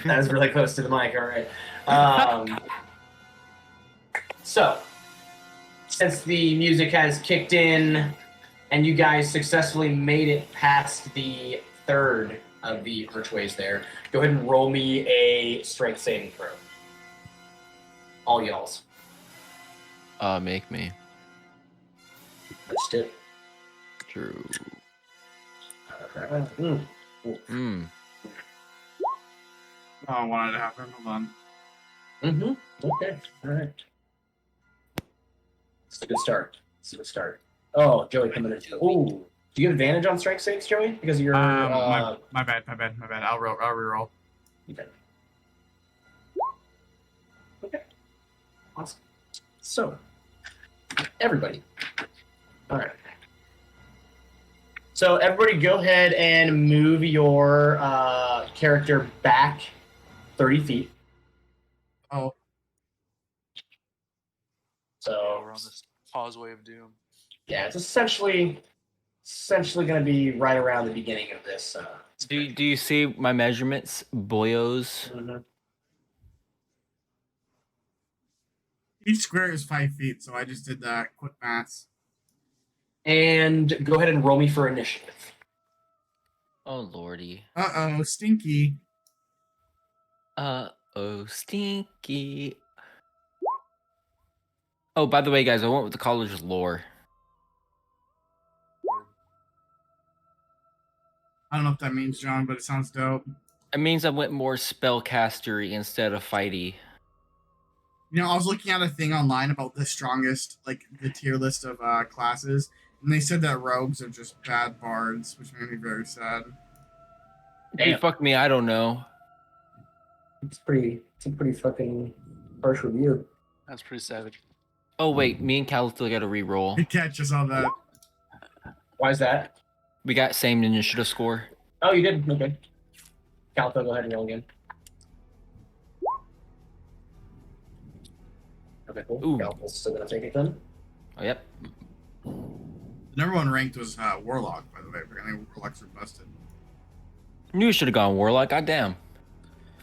That was really close to the mic. All right. So, since the music has kicked in and you guys successfully made it past the third of the archways there, go ahead and roll me a strength saving throw. All y'all's. Make me. Let's do it. True. Oh, I wanted to happen. Hold on. Okay. All right. It's a good start. Oh, Joey coming in. Ooh. Do you have advantage on strength saves, Joey? Because of your my bad. I'll reroll. Okay. Awesome. So, everybody. All right. So everybody go ahead and move your character back 30 feet. Oh. So we're on this causeway of doom. Yeah, it's essentially going to be right around the beginning of this. Do you see my measurements, boyos? Mm-hmm. Each square is 5 feet, so I just did that quick math. And go ahead and roll me for initiative. Oh lordy. Uh-oh, stinky. Uh-oh, stinky. Oh, by the way, guys, I went with the college lore. I don't know what that means, John, but it sounds dope. It means I went more spellcastery instead of fighty. You know, I was looking at a thing online about the strongest, like, the tier list of classes, and they said that rogues are just bad bards, which made me very sad. Hey, fuck me, I don't know. It's a pretty fucking harsh review. That's pretty savage. Oh wait, me and Cal still got to re-roll. Good catch us on that. Why is that? We got same initiative score. Oh, you did? Okay. Cal, go ahead and roll again. Okay, cool. Ooh. Cal's still going to take it then? Oh, yep. The number one ranked was Warlock, by the way. I think Warlocks are busted. Knew I should have gone Warlock, goddamn.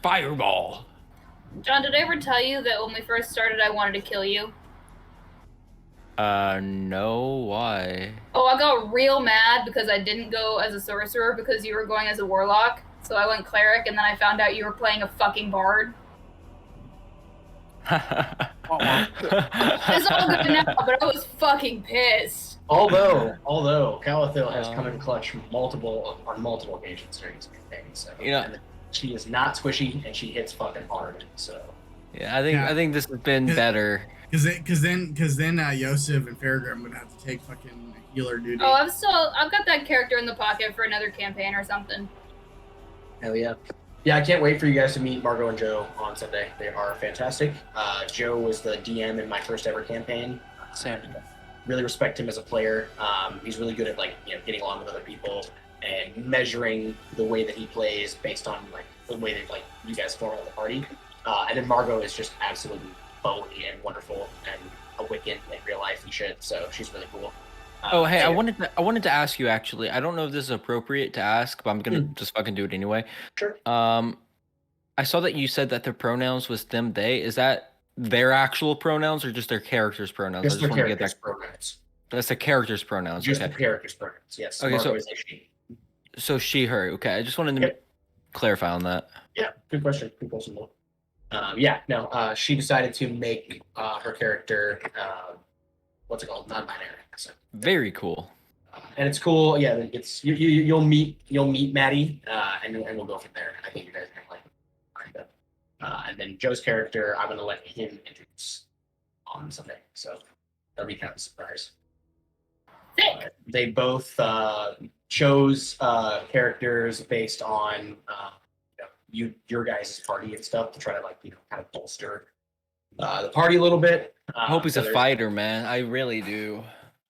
Fireball. John, did I ever tell you that when we first started, I wanted to kill you? No, why? Oh, I got real mad because I didn't go as a sorcerer because you were going as a warlock. So I went cleric, and then I found out you were playing a fucking bard. It's all good now, but I was fucking pissed. Although Calathil has come in clutch on multiple occasions during this campaign, so and she is not squishy and she hits fucking hard. So yeah, I think this has been better. Because then Yosef and Farragram would have to take fucking healer duty. Oh, I've got that character in the pocket for another campaign or something. Hell yeah. Yeah, I can't wait for you guys to meet Margot and Joe on Sunday. They are fantastic. Joe was the DM in my first ever campaign. Same. Really respect him as a player. He's really good at getting along with other people and measuring the way that he plays based on the way that you guys form the party. And then Margot is just absolutely bony and wonderful and a Wiccan in real life and shit. So she's really cool. Oh, hey, I wanted to ask you actually. I don't know if this is appropriate to ask, but I'm gonna just fucking do it anyway. Sure. I saw that you said that their pronouns was them, they. Is that their actual pronouns or just their characters' pronouns? Just their characters' pronouns. That's the characters' pronouns. Just okay. the characters' pronouns. Yes. Okay, Margot is a she. So she, her. Okay, I just wanted to clarify on that. Yeah, good question. Good question. She decided to make her character what's it called? Non-binary. So. Very cool. And it's cool. Yeah, it's you'll meet Maddie, and we'll go from there. I think you guys are gonna like it. And then Joe's character, I'm gonna let him introduce on Sunday. So that'll be kind of a surprise. They both chose characters based on your guys' party and stuff to try to kind of bolster the party a little bit. I hope he's a fighter, man. I really do.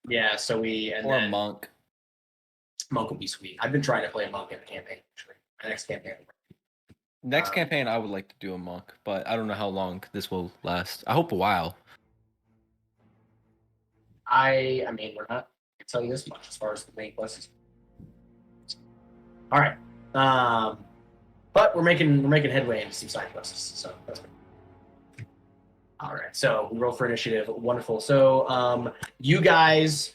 Yeah, so or a monk. Monk would be sweet. I've been trying to play a monk in the campaign, actually. My next campaign. Next campaign, I would like to do a monk, but I don't know how long this will last. I hope a while. I mean, we're not going to tell you this much as far as the main questions. All right. but we're making headway into some side quests. So that's good. All right. So we roll for initiative. Wonderful. So you guys,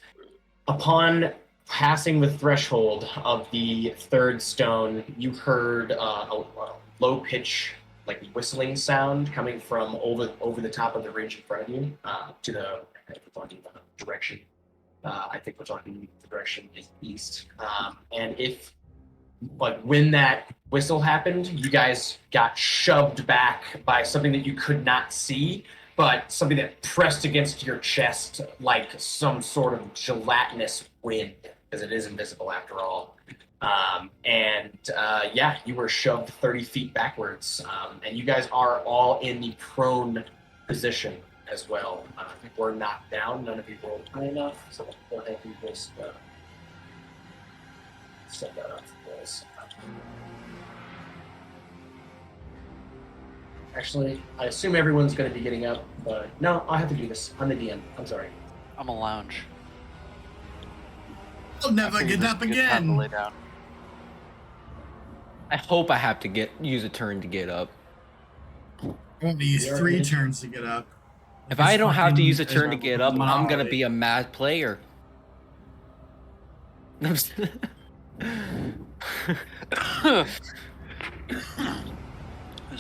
upon passing the threshold of the third stone, you heard a low pitch, like whistling sound coming from over the top of the ridge in front of you to the direction. I think we're talking the direction is east. And if, like, when that whistle happened, you guys got shoved back by something that you could not see, but something that pressed against your chest like some sort of gelatinous wind, because it is invisible after all. Yeah, you were shoved 30 feet backwards, and you guys are all in the prone position as well. We're knocked down. None of you rolled high enough, so go ahead and just set that up for us. Actually, I assume everyone's going to be getting up, but no, I have to do this. I'm the DM. I'm sorry. I'm a lounge. I'll never I get figured up this is a good time to again. lay down. I hope I have to use a turn to get up. I want to use 3 turns to get up. If I don't have to use a It's turn to fucking get up, I'm gonna Monopoly. be a mad player. Who's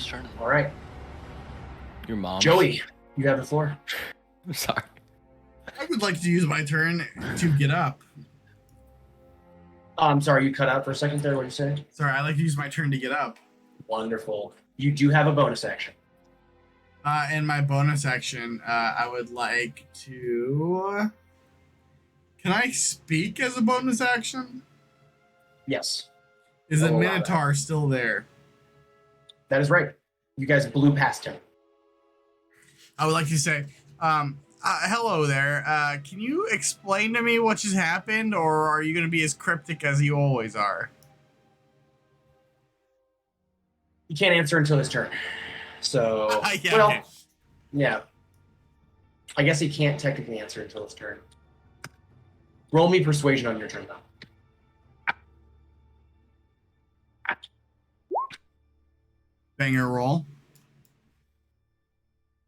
turning? All right. Your mom. Joey, you have the floor. I'm sorry. I would like to use my turn to get up. I'm sorry, you cut out for a second there. What did you say? Sorry, I like to use my turn to get up. Wonderful. You do have a bonus action. In my bonus action, I would like to. Can I speak as a bonus action? Yes, Is the I'll allow Minotaur still there? that is right. You guys blew past him. I would like to say, hello there. Can you explain to me what just happened, or are you going to be as cryptic as you always are? You can't answer until his turn. So, Yeah, well, okay. yeah. I guess he can't technically answer until his turn. Roll me persuasion on your turn, though. Banger roll.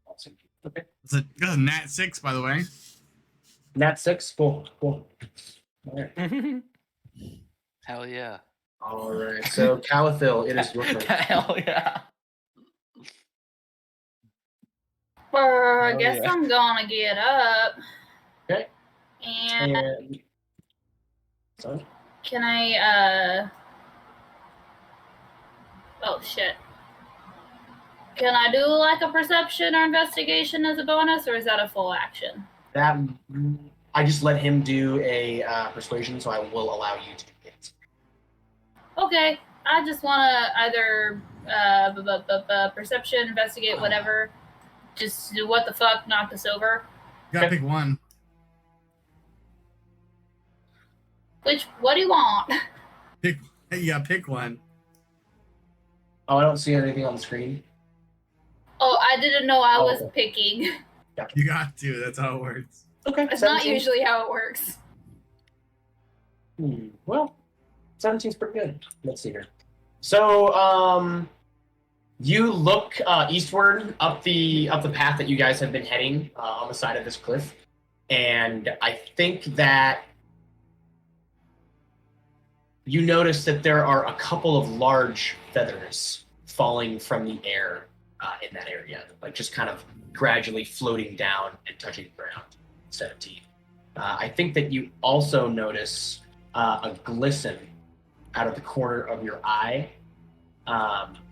Awesome. Okay. It's a nat 6, by the way. Nat 6. Cool. All right. Hell yeah. All right. So, Calathil, it is your turn. Hell yeah. I Oh, guess yeah. I'm gonna get up. Okay. And And so, can I, oh shit. Can I do like a perception or investigation as a bonus, or is that a full action? that I just let him do a persuasion, so I will allow you to do it. Okay, I just want to either perception, investigate, whatever. Just do what the fuck, knock us over. You gotta pick one. What do you want? You gotta pick one. Oh, I don't see anything on the screen. Oh, I didn't know I was Okay. picking. You got to. That's how it works. Okay. It's not 17. usually how it works. Well, 17's pretty good. Let's see here. So, you look eastward up the path that you guys have been heading on the side of this cliff, and I think that you notice that there are a couple of large feathers falling from the air in that area, like just kind of gradually floating down and touching the ground instead of teeth. I think that you also notice a glisten out of the corner of your eye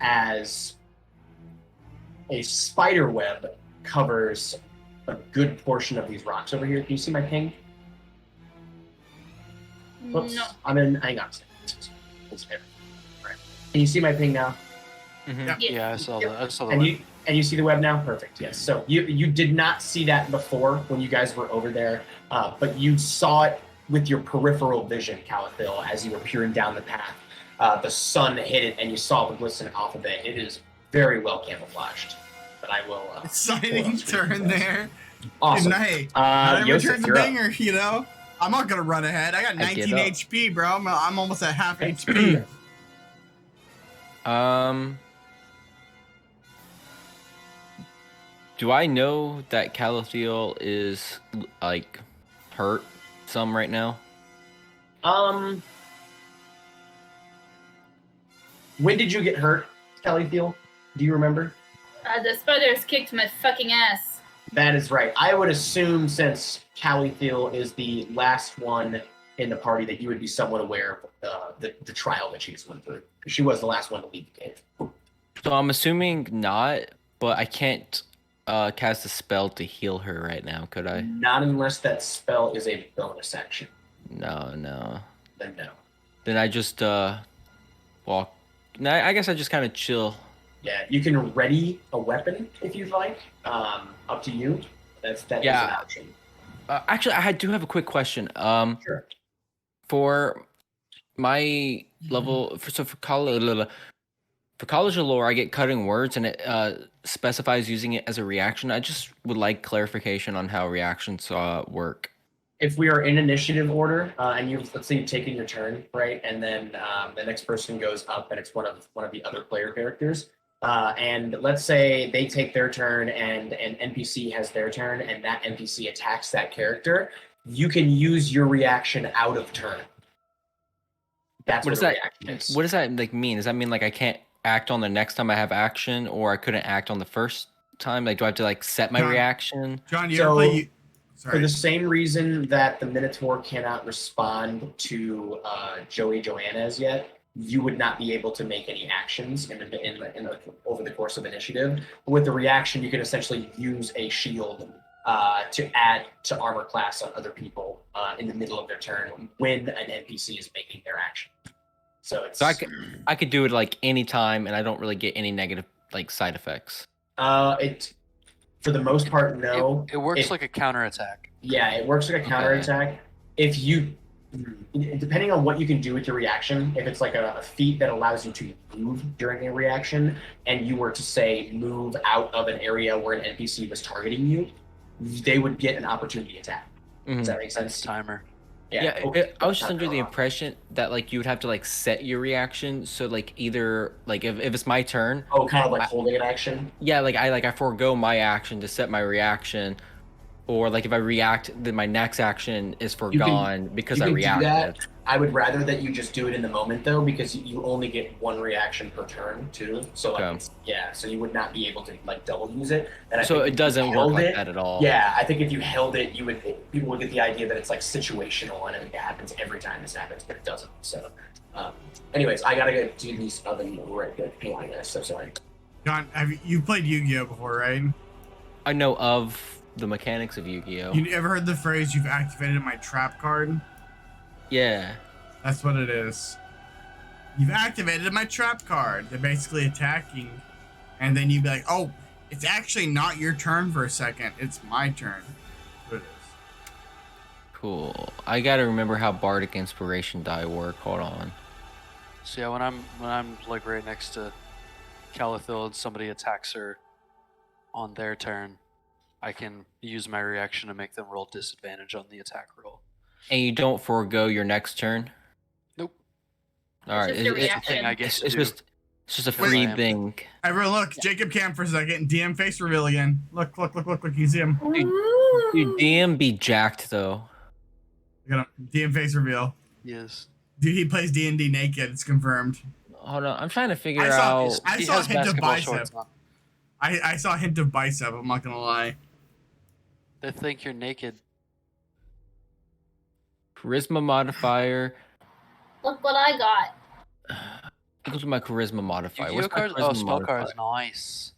as a spider web covers a good portion of these rocks over here. Can you see my ping? Whoops. No. I'm in. Hang on a second. It's there. Right. Can you see my ping now? Mhm. Yeah. Yeah. Yeah, I saw that. I saw the And you see the web now? Perfect. Yes. So you did not see that before when you guys were over there, but you saw it with your peripheral vision, Calathil, as you were peering down the path. The sun hit it, and you saw the glisten off of it. It is very well camouflaged. But I will. Exciting turn there. Awesome. And hey, not every Yosef, turn's a you're up. banger, you know? I'm not gonna run ahead. I got I get 19 up. HP, bro. I'm almost at half HP. Do I know that Calithiel is like hurt some right now? When did you get hurt, Kelly Thiel? Do you remember? The spiders kicked my fucking ass. That is right. I would assume since Callie Thiel is the last one in the party that you would be somewhat aware of the trial that she just went through. She was the last one to leave the cave. So I'm assuming not, but I can't cast a spell to heal her right now, could I? Not unless that spell is a bonus action. No. Then no. Then I just walk. No, I guess I just kind of chill. Yeah, you can ready a weapon if you'd like. Up to you. That is an option. Actually, I do have a quick question. Sure. For my level, for college lore, I get cutting words, and it specifies using it as a reaction. I just would like clarification on how reactions work. If we are in initiative order, and let's say you've taken your turn, right, and then the next person goes up, and it's one of the other player characters, and let's say they take their turn, and an NPC has their turn, and that NPC attacks that character, you can use your reaction out of turn. That's what a reaction is. What does that mean? Does that mean I can't act on the next time I have action, or I couldn't act on the first time? Do I have to set my reaction? John, you ever play? For the same reason that the Minotaur cannot respond to Joey Joanna as yet, you would not be able to make any actions over the course of initiative. With the reaction, you can essentially use a shield to add to armor class on other people in the middle of their turn when an NPC is making their action. So I could do it any time, and I don't really get any negative side effects. For the most part, no. It works like a counterattack. Yeah, it works like a counterattack. If you, depending on what you can do with your reaction, if it's a feat that allows you to move during a reaction, and you were to say move out of an area where an NPC was targeting you, they would get an opportunity attack. Mm-hmm. Does that make sense? Timer. Yeah, I was just under the impression that you would have to set your reaction. So either if it's my turn. Oh, kind of holding an action. Yeah, I forego my action to set my reaction, or if I react, then my next action is forgone because I reacted. I would rather that you just do it in the moment though, because you only get one reaction per turn too. So so you would not be able to double use it. And so it doesn't work like that at all. Yeah, I think if you held it, people would get the idea that it's situational and it happens every time this happens, but it doesn't. So, anyways, I gotta go do these other right good painting this. So sorry. John, you played Yu-Gi-Oh before, right? I know of the mechanics of Yu-Gi-Oh. You ever heard the phrase "You've activated my trap card"? Yeah. That's what it is. You've activated my trap card. They're basically attacking. And then you'd be like, oh, it's actually not your turn for a second. It's my turn. That's what it is. Cool. I gotta remember how Bardic Inspiration die work. Hold on. So yeah, when I'm right next to Calithiel and somebody attacks her on their turn, I can use my reaction to make them roll disadvantage on the attack roll. And you don't forego your next turn? Nope. All right. It's just a free thing. Everyone look, Jacob Cam for a second. DM face reveal again. Look. You see him. Dude, DM be jacked though. Look at him. DM face reveal. Yes. Dude, he plays D&D naked. It's confirmed. Hold on. I'm trying to figure out. I saw a hint of bicep. I saw a hint of bicep. I'm not going to lie. They think you're naked. Charisma modifier. Look what I got. Look at my charisma modifier. Yu-Gi-Oh cards? Oh, spell cards. Nice.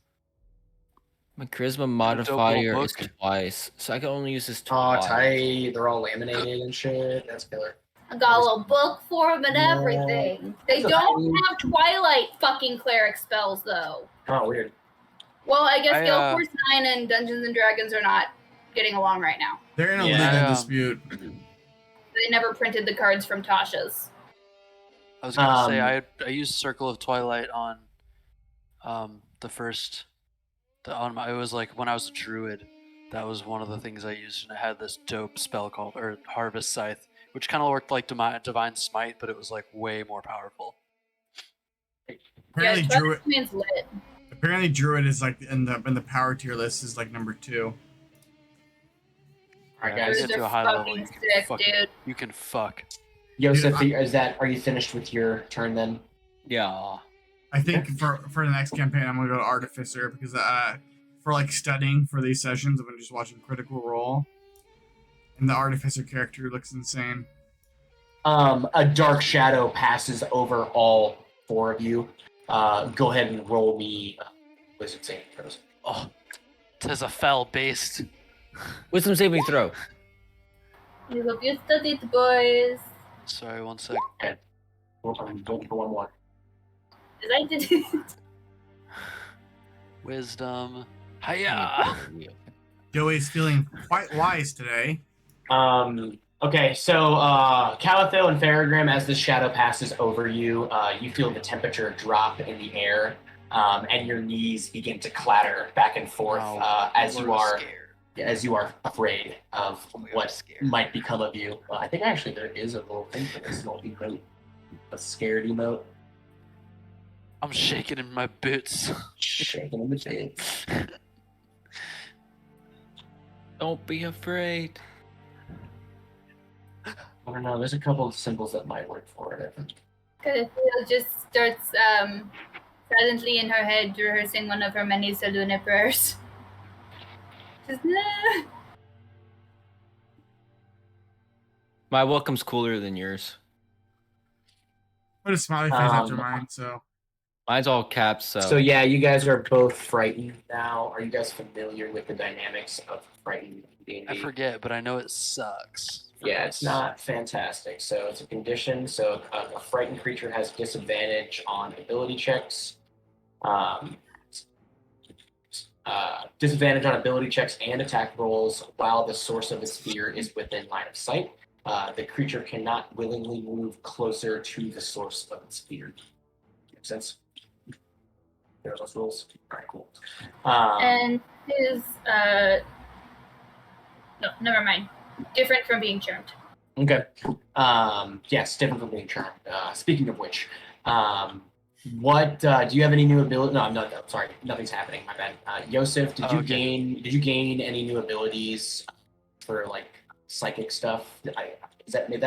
My charisma modifier is twice, so I can only use this twice. Oh, tight. They're all laminated and shit. That's killer. I got a little book for them and everything. They don't have Twilight fucking cleric spells though. Oh, weird. Well, I guess Gale Force 9 and Dungeons and Dragons are not getting along right now. They're in a legal dispute. They never printed the cards from Tasha's. I was gonna say I used Circle of Twilight on the first it was when I was a druid. That was one of the things I used, and it had this dope spell called Harvest Scythe, which kind of worked like Divine Smite, but it was way more powerful. Apparently, yeah, Druid. Twilight Domain's lit. Apparently, Druid is like in the power tier list is like number 2. All right, Yeah, guys. if you get to a high level, you can Sick, fuck. dude. You can fuck. Yosef, Dude, are you finished with your turn then? Yeah. I think for the next campaign, I'm gonna go to Artificer because for like studying for these sessions, I've been just watching Critical Role, and the Artificer character looks insane. A dark shadow passes over all 4 of you. Go ahead and roll me Wizard saving throws. Oh, 'tis a fell beast. Wisdom saving throw. We hope you studied, boys. Sorry, 1 sec. Okay. I'm going for 1 more. As I did it. Wisdom. Hiya! Joey's feeling quite wise today. Okay, so Calitho and Farragram, as this shadow passes over you, you feel the temperature drop in the air, and your knees begin to clatter back and forth as you are afraid of what might become of you. I think actually there is a little thing for this little emote, a scared emote. I'm shaking in my boots. Shaking in the boots. Don't be afraid. I don't know. There's a couple of symbols that might work for it. I think. Calathea just starts silently in her head rehearsing one of her many Saluna prayers. Just nah. My welcome's cooler than yours. Put a smiley face after mine, so. Mine's all caps, so. So yeah, you guys are both frightened now. Are you guys familiar with the dynamics of frightened D&D? I forget, but I know it sucks. Yeah, it's not fantastic. So it's a condition. So a frightened creature has disadvantage on ability checks. Disadvantage on ability checks and attack rolls while the source of its fear is within line of sight. The creature cannot willingly move closer to the source of its fear. Makes sense? There are those rules. All right, cool. And his no, never mind. Different from being charmed. Okay. Yes, different from being charmed. Speaking of which, what do you have any new ability? No, I'm not. Sorry, nothing's happening. My bad. Yosef, did you gain any new abilities for like psychic stuff? That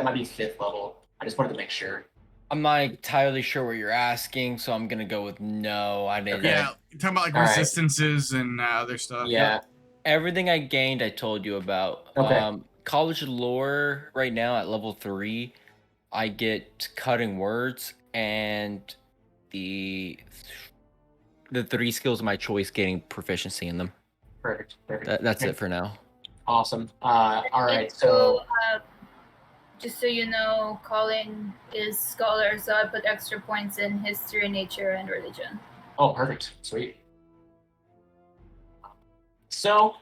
might be 5th level. I just wanted to make sure. I'm not entirely sure what you're asking, so I'm gonna go with no. I didn't. Yeah, you're talking about like All right. resistances and other stuff. Yeah. Everything I gained, I told you about. Okay. College lore right now at level 3, I get cutting words and the 3 skills of my choice getting proficiency in them. Perfect. That's it for now. Awesome. All right. So just so you know, Colin is scholar, so I put extra points in history, nature, and religion. oh, perfect. Sweet. So,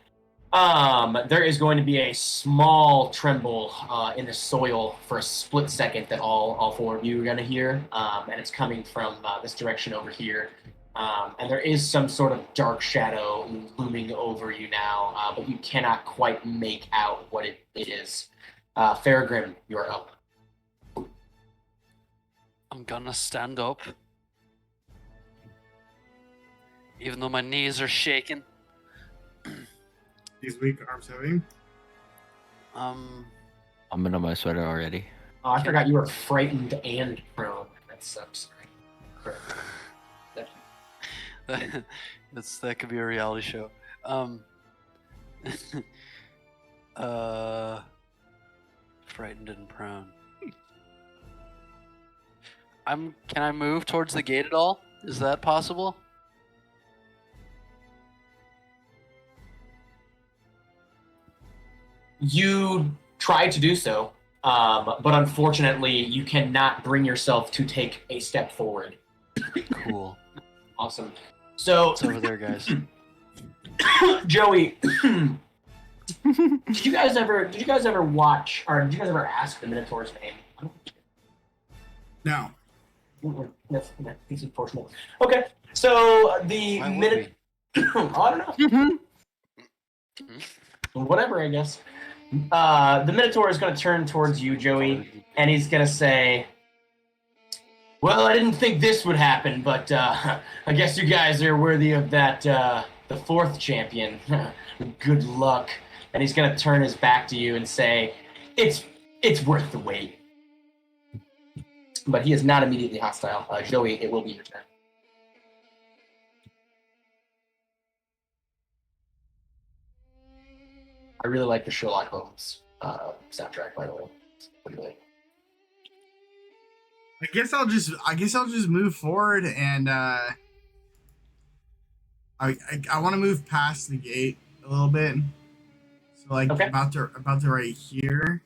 there is going to be a small tremble in the soil for a split second that all 4 of you are going to hear, and it's coming from this direction over here. And there is some sort of dark shadow looming over you now, but you cannot quite make out what it is. Farragrim, you're up. I'm gonna stand up. Even though my knees are shaking. These weak arms heavy. Um, I'm into my sweater already. Oh, I forgot you were frightened and prone. That sucks. that could be a reality show. Frightened and prone. Can I move towards the gate at all? Is that possible? You tried to do so, but unfortunately, you cannot bring yourself to take a step forward. Cool. Awesome. So, It's over there, guys. Joey, did you guys ever watch, or did you guys ever ask the Minotaur's name? No. That's unfortunate. Okay, so the Why would Minotaur. I don't know. Whatever, I guess. The Minotaur is going to turn towards you, Joey, and he's going to say, Well, I didn't think this would happen, but I guess you guys are worthy of that, the fourth champion. Good luck. And he's going to turn his back to you and say, it's worth the wait. But he is not immediately hostile. Joey, it will be your turn. I really like the Sherlock Holmes soundtrack, by the way. What do you like? I guess I'll just move forward and I want to move past the gate a little bit. So like Okay. about to right here.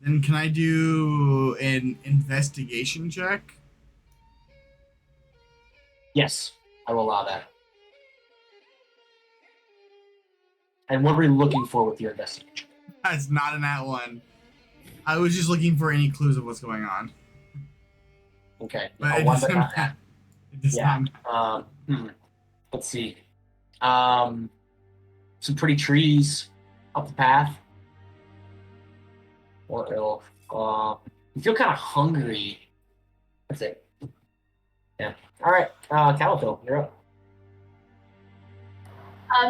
Then can I do an investigation check? Yes, I will allow that. And what were you looking for with your investigation? That's not in that one. I was just looking for any clues of what's going on. Okay. But it one doesn't but not matter. It does Yeah. not Let's see. Some pretty trees up the path. Or ill. You feel kind of hungry. That's it. Yeah. All right. Calico, you're up.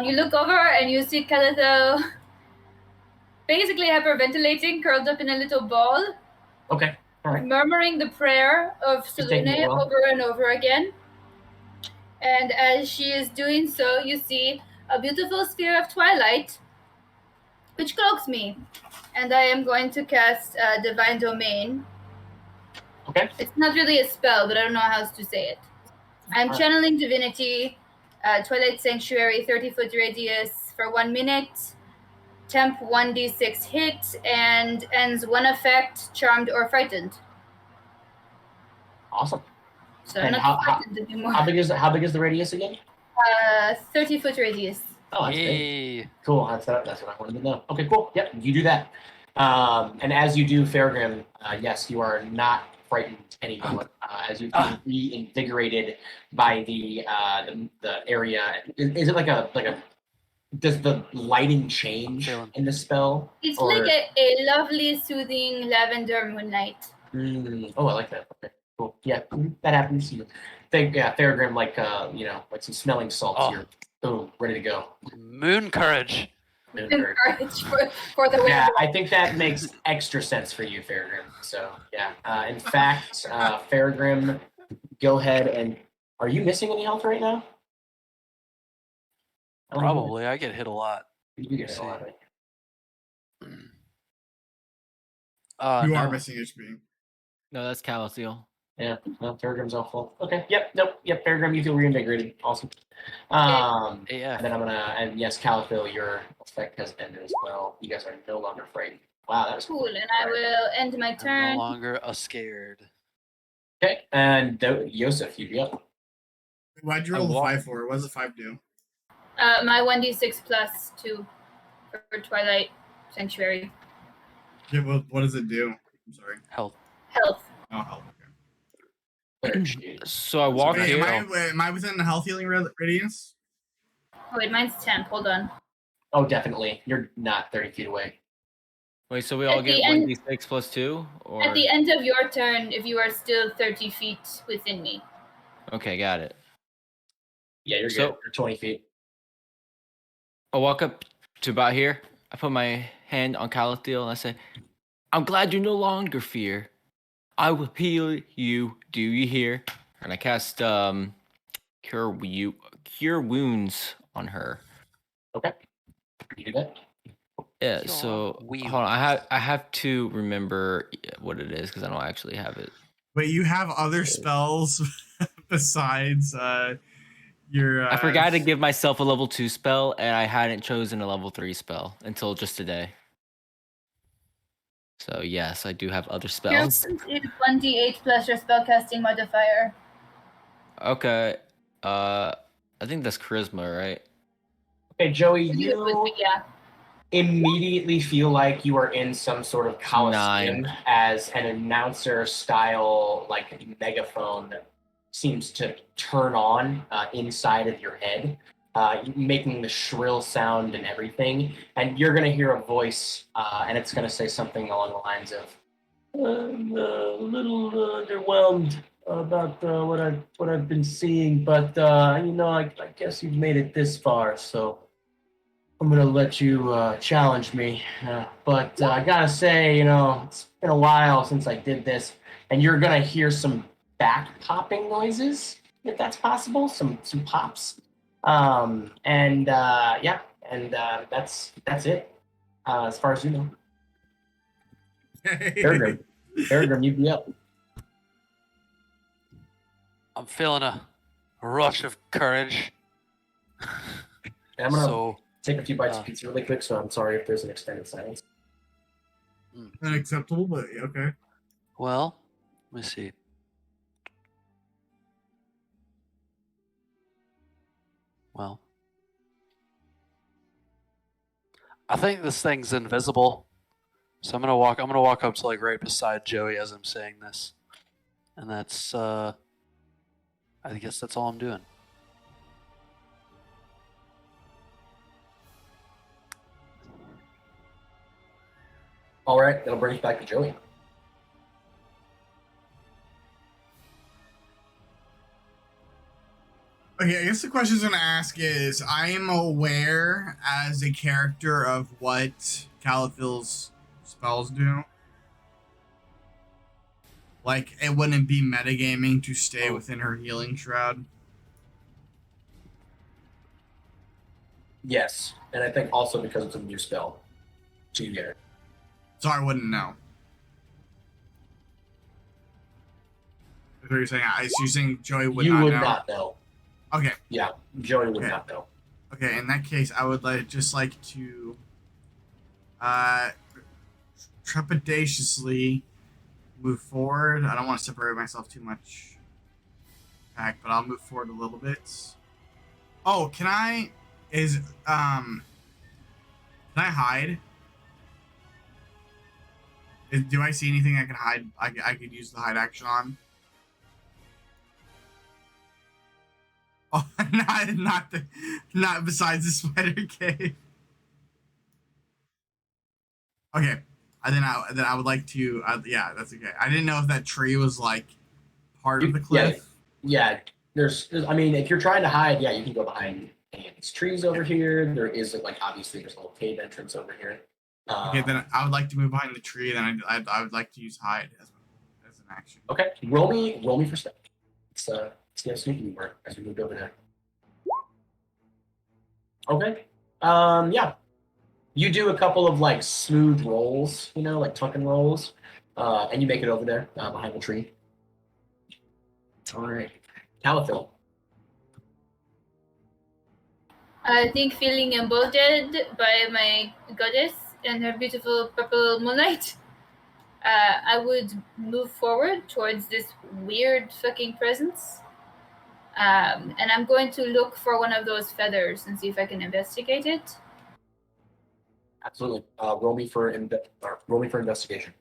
You look over and you see Calitho basically hyperventilating, curled up in a little ball, Okay. All right. murmuring the prayer of She's taking it Selune well. over and over again. And as she is doing so, you see a beautiful sphere of twilight, which cloaks me. And I am going to cast Divine Domain. Okay. It's not really a spell, but I don't know how else to say it. I'm Alright. channeling Divinity, Twilight Sanctuary, 30-foot radius for 1 minute. Temp 1d6 hit and ends one effect, charmed or frightened. Awesome. So And I'm not how frightened anymore. big is the radius again? 30-foot radius. Oh, that's big. Yay. Cool. That's what I wanted to know. Okay, cool. Yep, you do that. And as you do, Fairgrim, yes, you are not frightened anymore. As you feel reinvigorated by the area. Is it like a? Does the lighting change Phelan. in the spell? It's Or- like a lovely, soothing lavender moonlight. Oh, I like that. Okay, cool. Yeah, that happens. You think, Fairgrim, like some smelling salts. Oh. You're boom, ready to go. Moon courage. Moon And courage. courage for the Yeah, werewolf. I think that makes extra sense for you, Fairgrim. So yeah. In fact, Fairgrim, go ahead and are you missing any health right now? I don't know. Probably. I get hit a lot. You get a lot of it. You No. are missing HP. No, that's Calico. Yeah, no, Fairgrim's all full. Okay, yep, Fairgrim, you feel reinvigorated. Awesome. AF. And then and yes, Calico, your effect has ended as well. You guys are no longer frightened. Wow, that was Cool, and I will end my I'm turn. no longer a scared. Okay, and Yosef, you be up. Why'd you I roll the walk- 5 for? What does the 5 do? My 1d6 plus 2 for Twilight Sanctuary. Yeah, what does it do? I'm sorry. Health. Health. Oh, health. So I walk Okay. here. Am I within the health healing radius? Oh, wait, mine's temp. Hold on. Oh, definitely. You're not 30 feet away. Wait, so we all At get the end- 1d6 plus 2? Or... At the end of your turn, if you are still 30 feet within me. Okay, got it. Yeah, you're So- good. You're 20 feet. I walk up to about here. I put my hand on Calico and I say, I'm glad you no longer fear. I will heal you. Do you hear? And I cast cure wounds on her. Okay. You do that? Yeah, Cure so wounds. hold on. I have to remember what it is because I don't actually have it. Wait, you have other spells besides your. I forgot to give myself a level 2 spell, and I hadn't chosen a level 3 spell until just today. So yes, I do have other Your spells. wounds is 1d8 plus your spellcasting modifier. Okay. I think that's charisma, right? Okay, Joey, It would you be, yeah. immediately feel like you are in some sort of coliseum 9. as an announcer style megaphone seems to turn on inside of your head, making the shrill sound and everything. And you're going to hear a voice, and it's going to say something along the lines of, I'm a little underwhelmed about what I've been seeing, but I guess you've made it this far, so I'm gonna let you challenge me. But I gotta say, it's been a while since I did this, and you're gonna hear some back popping noises, if that's possible, some pops. That's it. As far as you know, Peregrine, you'd be up. I'm feeling a rush of courage. And I'm gonna So take a few bites of pizza really quick, so I'm sorry if there's an extended silence. Unacceptable, but okay. well, let me see. Well, I think this thing's invisible. So I'm gonna walk up to like right beside Joey as I'm saying this. And that's I guess that's all I'm doing. All right, that'll bring us back to Joey. Okay, I guess the question I was going to ask is, I am aware as a character of what Caliphal's spells do. Like, it wouldn't be metagaming to stay within her healing shroud. Yes, and I think also because it's a new spell, so you get it. So I wouldn't know. That's what you're saying. So you're saying Joey would You not would know? not know. Okay. Yeah, Joey would Okay. not know. Okay, in that case, I would just like to trepidatiously move forward. I don't want to separate myself too much back, but I'll move forward a little bit. Oh, can I hide? Do I see anything I can hide? I could use the hide action on. Oh, not besides the spider cave. Okay, then I would like to. Yeah, that's okay. I didn't know if that tree was like part of the cliff. Yeah. There's. I mean, if you're trying to hide, yeah, you can go behind these trees over here. There is obviously there's a little cave entrance over here. Okay, then I would like to move behind the tree. Then I would like to use hide as an action. Okay, roll me for step. See how sneaky you were as we moved over there. Okay. Yeah. You do a couple of smooth rolls, like tuck and rolls, and you make it over there behind the tree. All right. Caliphil. I think feeling emboldened by my goddess and her beautiful purple moonlight, I would move forward towards this weird fucking presence. And I'm going to look for one of those feathers and see if I can investigate it. Absolutely. Roll me for investigation.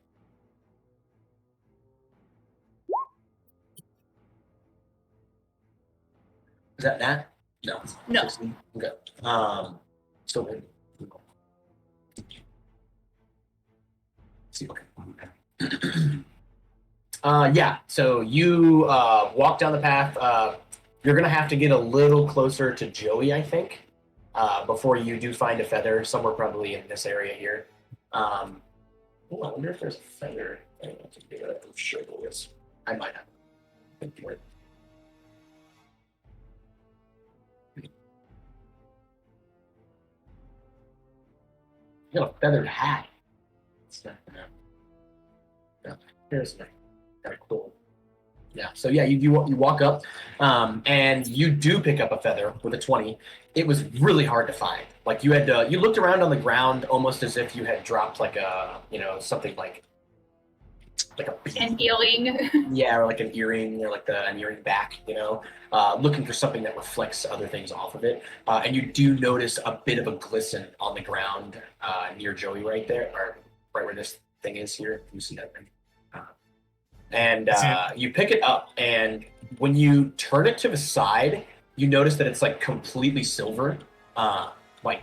Is that Nat? No. No. 16? Okay. Still good. See. Okay. Yeah. So you walk down the path. You're gonna have to get a little closer to Joey, I think, before you do find a feather somewhere, probably in this area here. I wonder if there's a feather. I don't know if I can show this. I might have. Think for it. You got a feathered hat. It's not, yeah. Here's kind of cool. Yeah. So yeah, you walk up, and you do pick up a feather with a 20. It was really hard to find. Like you looked around on the ground almost as if you had dropped something like a bead. An earring. Yeah, or like an earring, or an earring back. Looking for something that reflects other things off of it. And you do notice a bit of a glisten on the ground near Joey right there, or right where this thing is here. You see that thing? And you pick it up, and when you turn it to the side, you notice that it's completely silver, like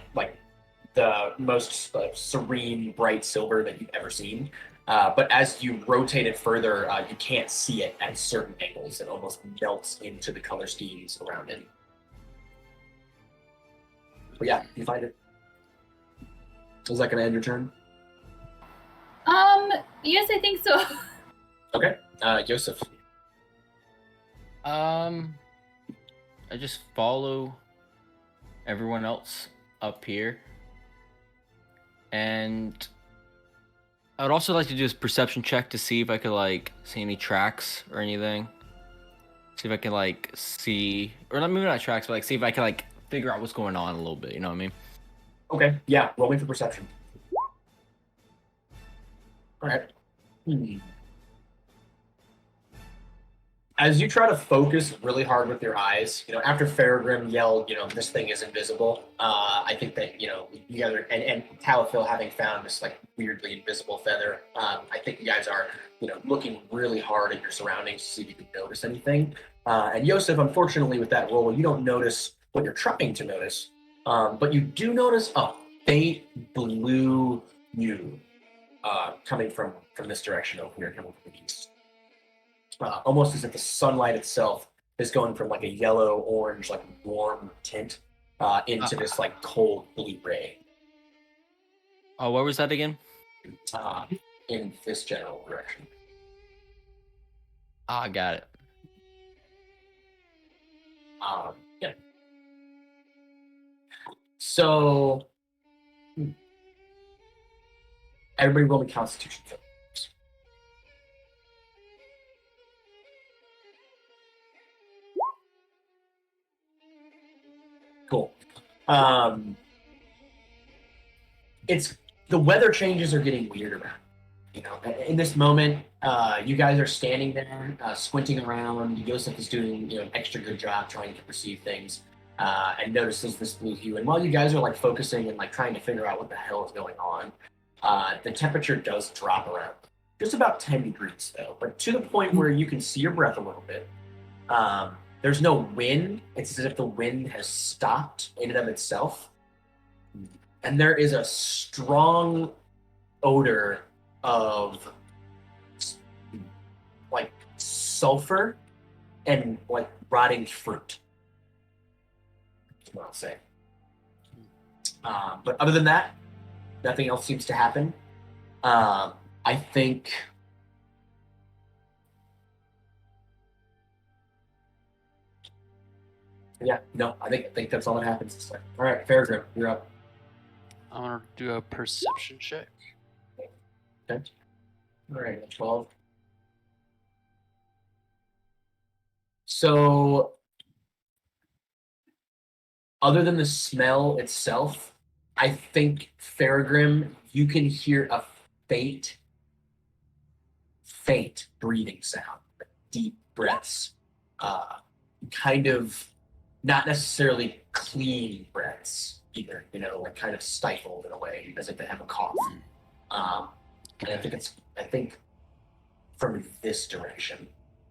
the most serene, bright silver that you've ever seen. But as you rotate it further, you can't see it at certain angles. It almost melts into the color schemes around it. But yeah, you find it. Is that going to end your turn? Yes, I think so. Okay. Joseph. I just follow everyone else up here, and I would also like to do a perception check to see if I could like see any tracks or anything. See if I can like see, or not maybe not tracks, but like see if I can like figure out what's going on a little bit. You know what I mean? Okay. Yeah. Roll me for perception. All right. As you try to focus really hard with your eyes, after Faragrim yelled, this thing is invisible. I think that you guys are, and Talithil having found this like weirdly invisible feather. I think you guys are, looking really hard at your surroundings to see if you can notice anything. And Yosef, unfortunately, with that roll, you don't notice what you're trying to notice, but you do notice a faint blue hue coming from this direction over here, coming from the east. Almost as if the sunlight itself is going from like a yellow, orange, like warm tint into this like cold blue ray. Oh, where was that again? In this general direction. Ah, got it. Yeah. So everybody roll me Constitution. Cool. It's the weather changes are getting weird around. In this moment, you guys are standing there, squinting around. Yosef is doing, an extra good job trying to perceive things, and notices this blue hue. And while you guys are like focusing and like trying to figure out what the hell is going on, the temperature does drop around just about 10 degrees though, but to the point where you can see your breath a little bit. There's no wind. It's as if the wind has stopped in and of itself. And there is a strong odor of like sulfur and like rotting fruit. That's what I'll say. But other than that, nothing else seems to happen. I think... Yeah, no, I think that's all that happens this time. All right, Faragrim, you're up. I'm gonna do a perception check. Okay. All right, 12. So, other than the smell itself, I think Faragrim, you can hear a faint breathing sound, deep breaths, kind of not necessarily clean breaths either, like kind of stifled in a way, as if they have a cough. And I think from this direction,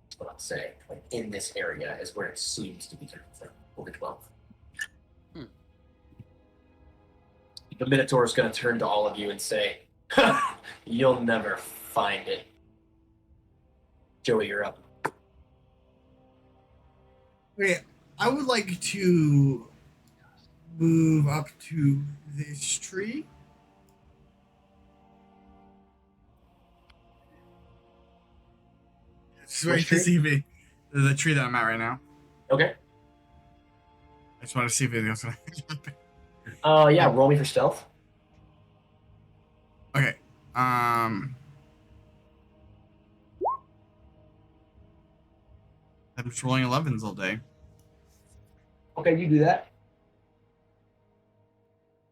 is what I'll say, like in this area is where it seems to be coming from, over 12. The Minotaur is going to turn to all of you and say, "You'll never find it." Joey, you're up. Okay, I would like to move up to this tree. Just wait to see if the tree that I'm at right now. Okay. I just want to see if it goes. Yeah, roll me for stealth. Okay. I'm just rolling 11s all day. Okay, you do that.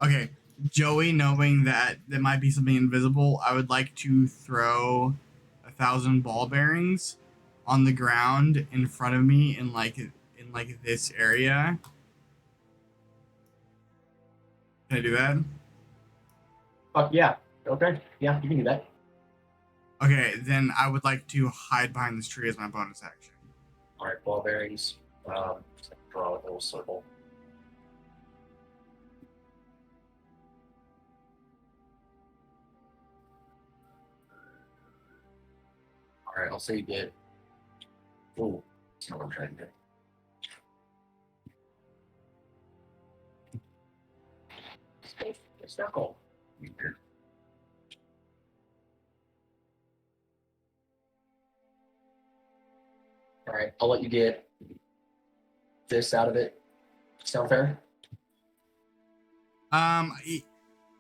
Okay, Joey, knowing that there might be something invisible, I would like to throw 1,000 ball bearings on the ground in front of me in this area. Can I do that? Yeah. Okay. Yeah, you can do that. Okay, then I would like to hide behind this tree as my bonus action. All right, ball bearings. Draw a little circle. All right, I'll say you get. Oh, that's not what I'm trying to do. Space, circle. Weird. All right, I'll let you get this out of it. Sound fair?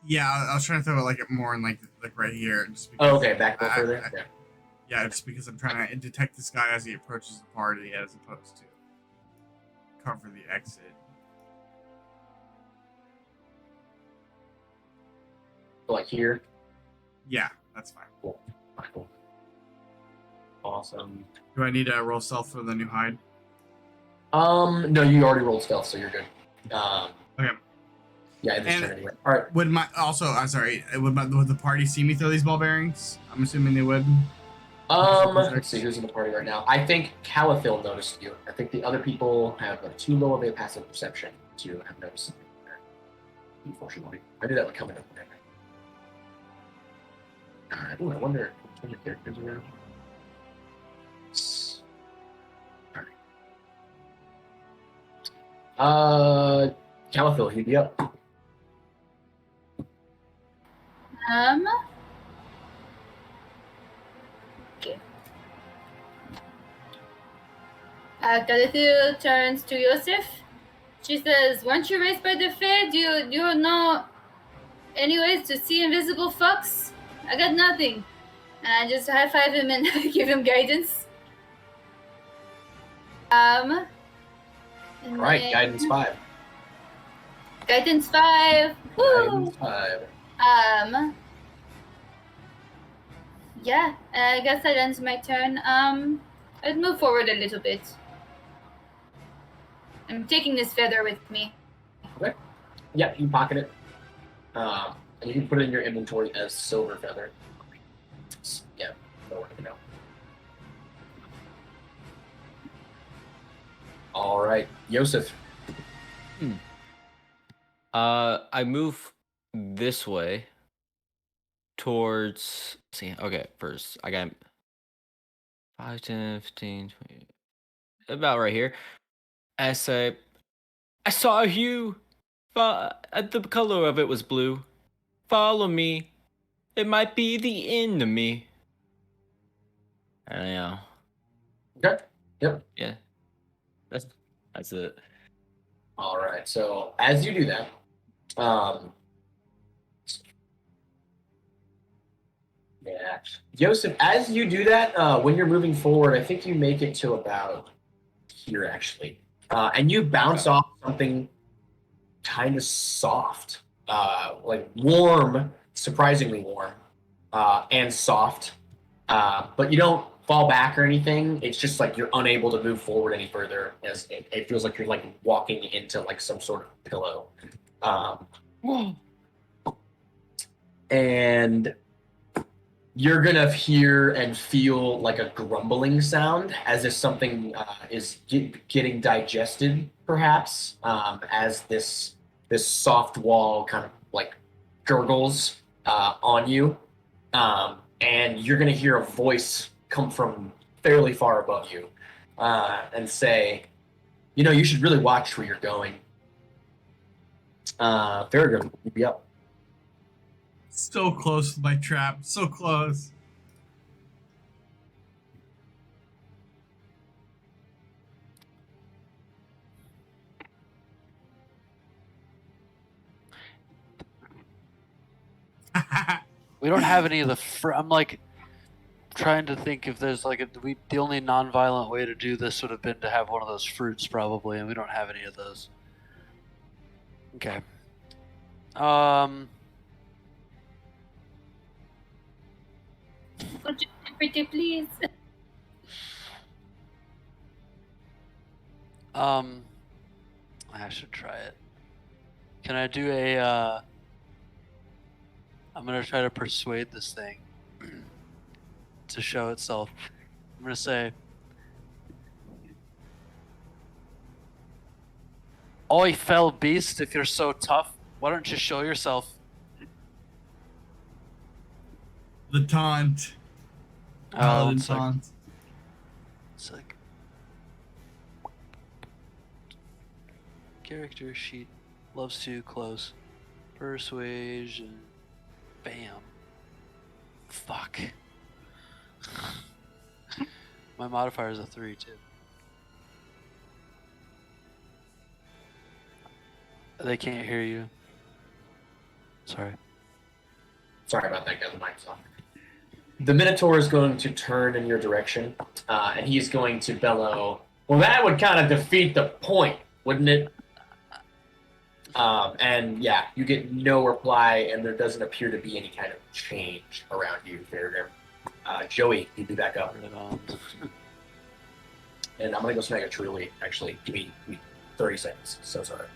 Yeah, I was trying to throw it like more in like right here. Just because, Oh, okay, back more further. Yeah. Yeah, just because I'm trying to detect this guy as he approaches the party, as opposed to cover the exit. So, like here. Yeah, that's fine. Cool. Cool. Awesome. Do I need to roll stealth for the new hide? No, you already rolled stealth, so you're good. Okay. Yeah, in this And- turn anyway. All right. Would I'm sorry. Would the party see me throw these ball bearings? I'm assuming they would. Let's see who's in the party right now. I think Calathil noticed you. I think the other people have too low of a passive perception to have noticed something there. Unfortunately, I knew that would come in. Ooh, I wonder which one of your characters around. Alright. Calathil, he'd be up. Okay. Calathil turns to Yosef. She says, "Weren't you raised by the Fae? Do you know any ways to see invisible fucks? I got nothing." And I just high five him and give him guidance. And Right, then- guidance 5. Guidance 5. Woo! Guidance 5. Yeah, I guess that ends my turn. I'd move forward a little bit. I'm taking this feather with me. Okay. Yeah, you pocket it. And you can put it in your inventory as silver feather. Yeah, no one can know. All right, Yosef. I move this way towards. See, okay, first I got 5, 10, 15, 20, about right here. I say, I saw you. The color of it was blue. Follow me. It might be the end of me. I don't know. Okay. Yep. Yeah. That's it. All right. So as you do that, yeah, Joseph. As you do that, when you're moving forward, I think you make it to about here actually, and you bounce off something kind of soft, like warm, surprisingly warm, and soft. But you don't fall back or anything. It's just like you're unable to move forward any further, as it feels like you're like walking into like some sort of pillow. And you're gonna hear and feel like a grumbling sound, as if something is getting digested, perhaps, as this soft wall kind of like gurgles on you, and you're gonna hear a voice come from fairly far above you and say, "You know, you should really watch where you're going." Farragut, you'd be up. So close to my trap. So close. We don't have any of the. I'm like trying to think if there's like the only non-violent way to do this would have been to have one of those fruits probably, and we don't have any of those. Okay. Would you pretty please? I should try it. Can I do a? I'm gonna try to persuade this thing to show itself. I'm gonna say, "Oi, fell beast! If you're so tough, why don't you show yourself?" The taunt. Paladin It's like, taunts. it's like character sheet. Loves to close. Persuasion. Bam. Fuck. My modifier is a 3 too. They can't hear you. Sorry. Sorry about that, guys. The mic's off. The Minotaur is going to turn in your direction, and he's going to bellow. Well, that would kind of defeat the point, wouldn't it? And yeah, you get no reply, and there doesn't appear to be any kind of change around you, Fairder. Joey, you be back up. Turn it on. And I'm going to go snag a truly, actually. Give me 30 seconds. So sorry.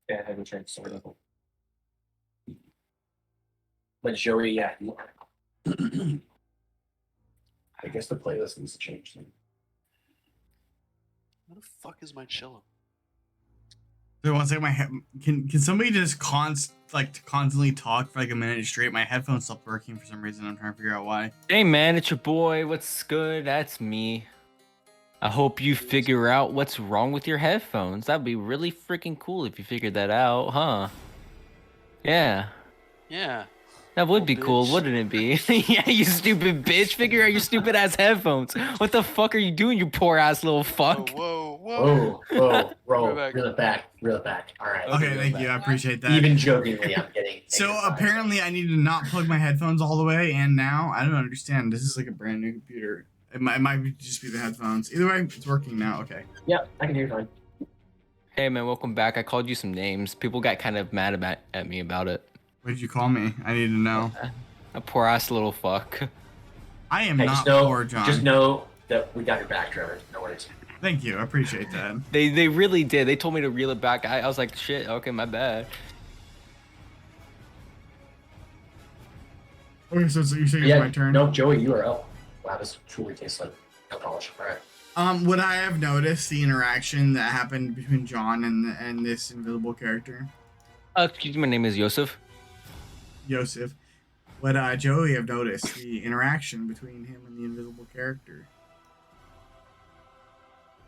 Yeah, I haven't tried to sort of. But Joey, yeah, you are. I guess the playlist needs to change then. Where the fuck is my cello? Wait, one second, my head. Can somebody just constantly talk for like a minute straight? My headphones stopped working for some reason. I'm trying to figure out why. Hey man, it's your boy. What's good? That's me. I hope you figure out what's wrong with your headphones. That'd be really freaking cool if you figured that out, huh? Yeah. Yeah. That would Oh, be cool, bitch. wouldn't it be? Yeah, you stupid bitch. Figure out your stupid ass headphones. What the fuck are you doing, you poor ass little fuck? Whoa, roll, back. reel it back. All right. Okay, reel it thank you. I back. appreciate that. Even jokingly, I'm getting. So negative apparently, I need to not plug my headphones all the way, and now I don't understand. This is like a brand new computer. It might just be the headphones. Either way, it's working now. Okay. vibes. Yep, I can hear you fine. Hey man, welcome back. I called you some names. People got kind of mad at me about it. What did you call me? I need to know. A poor ass little fuck. I am Hey, not just poor, John. Just know that we got your back, Trevor. No worries. Thank you. I appreciate that. They really did. They told me to reel it back. I was like, shit, okay, my bad. Okay, so you're saying Yeah, it's my turn? no, Joey, you are up. Wow, this truly tastes like alcohol. All right. Would I have noticed the interaction that happened between John and this invisible character, Excuse me, my name is Yosef. Yosef? Would Joey have noticed the interaction between him and the invisible character?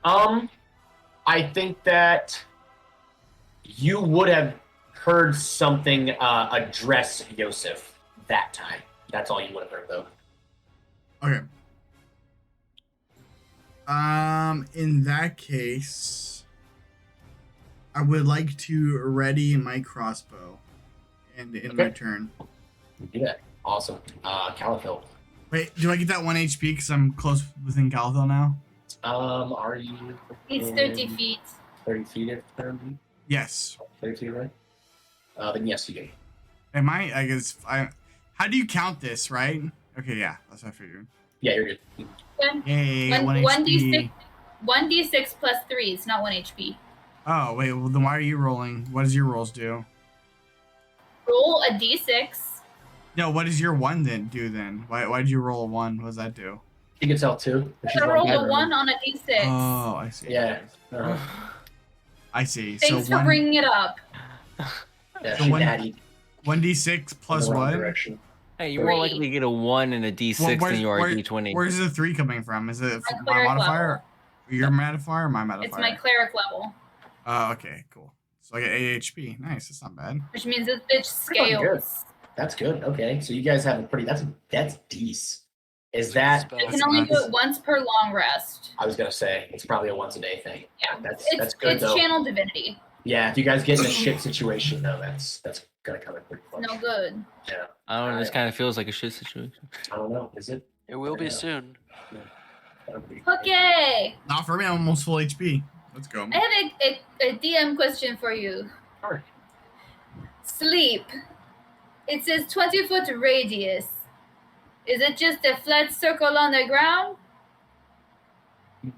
I think that you would have heard something address Yosef that time. That's all you would have heard, though. Okay. In that case, I would like to ready my crossbow, and in my Okay. turn. You do that. Awesome. Caliphil. Wait, do I get that 1 HP because I'm close within Caliphil now? Are you? It's 30 feet. 30 feet if turn. Yes. 30 feet, right? Then yes, you do. Am I? I guess I. How do you count this? Right? Okay, yeah, that's what I figured. Yeah, you're good. Yay, One- 1 one HP. 1d6 plus 3. It's not 1 HP. Oh wait, well then why are you rolling? What does your rolls do? Roll a d6. No, what does your 1 then do then? Why did you roll a 1? What does that do? You can tell too. if she's I roll one a 1 on a d6. Oh, I see. Yeah. I see. Thanks so for bringing it up. Yeah, So she one- natty 1d6 plus in the wrong what? direction. Hey, you're more Three. likely to get a 1 and a D6 Well, than you are a D20. Where's the 3 coming from? Is it My my cleric modifier? level. Your modifier or my modifier? It's my cleric level, Oh, okay, cool. So I get 8 HP. Nice, that's not bad. which means this bitch Pretty fucking good. scales. That's good. Okay, so you guys have a pretty. That's decent. Is that? You That's can only do nice. it once per long rest. I was gonna say it's probably a once a day thing. Yeah, That's it's good it's though. channel divinity. Yeah, if you guys get in a shit situation though, that's gonna come in pretty close. No good. Yeah, I don't know, this kind of feels like a shit situation. I don't know. Is it? It will be Yeah. soon. Okay, Not for me, I'm almost full HP. Let's go. I have a DM question for you. Sure. Sleep. It says 20-foot radius. Is it just a flat circle on the ground,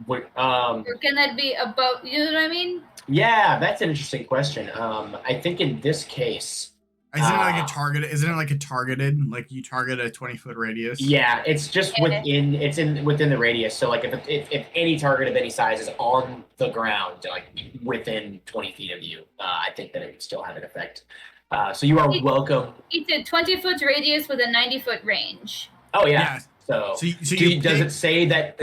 Wait, or can that be about? You know what I mean? Yeah, that's an interesting question. I think in this case, Isn't it like a target? Isn't it like a targeted? Like you target a 20-foot radius? yeah, it's just within the radius. So like if any target of any size is on the ground, like within 20 feet of you, I think that it would still have an effect. So you are welcome. It's a 20-foot radius with a 90-foot range. Oh yeah. Yeah. So, does it say that?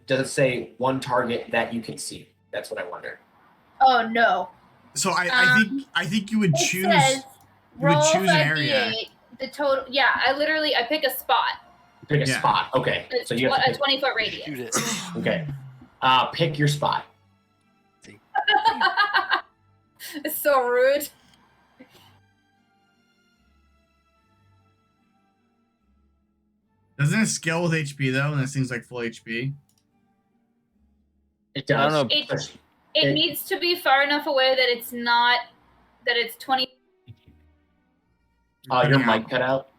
Does it say one target that you can see? That's what I wonder. Oh no. So I think you would choose. It says you would roll choose an area. 5d8. The total. Yeah, I pick a spot. Pick a spot. Okay. So you have a 20-foot radius. Shoot it. Okay. Pick your spot. It's so rude. Doesn't it scale with HP though? And this thing's like full HP. It does. I don't know. It needs to be far enough away that it's not. That it's 20. Oh, your mic cut out.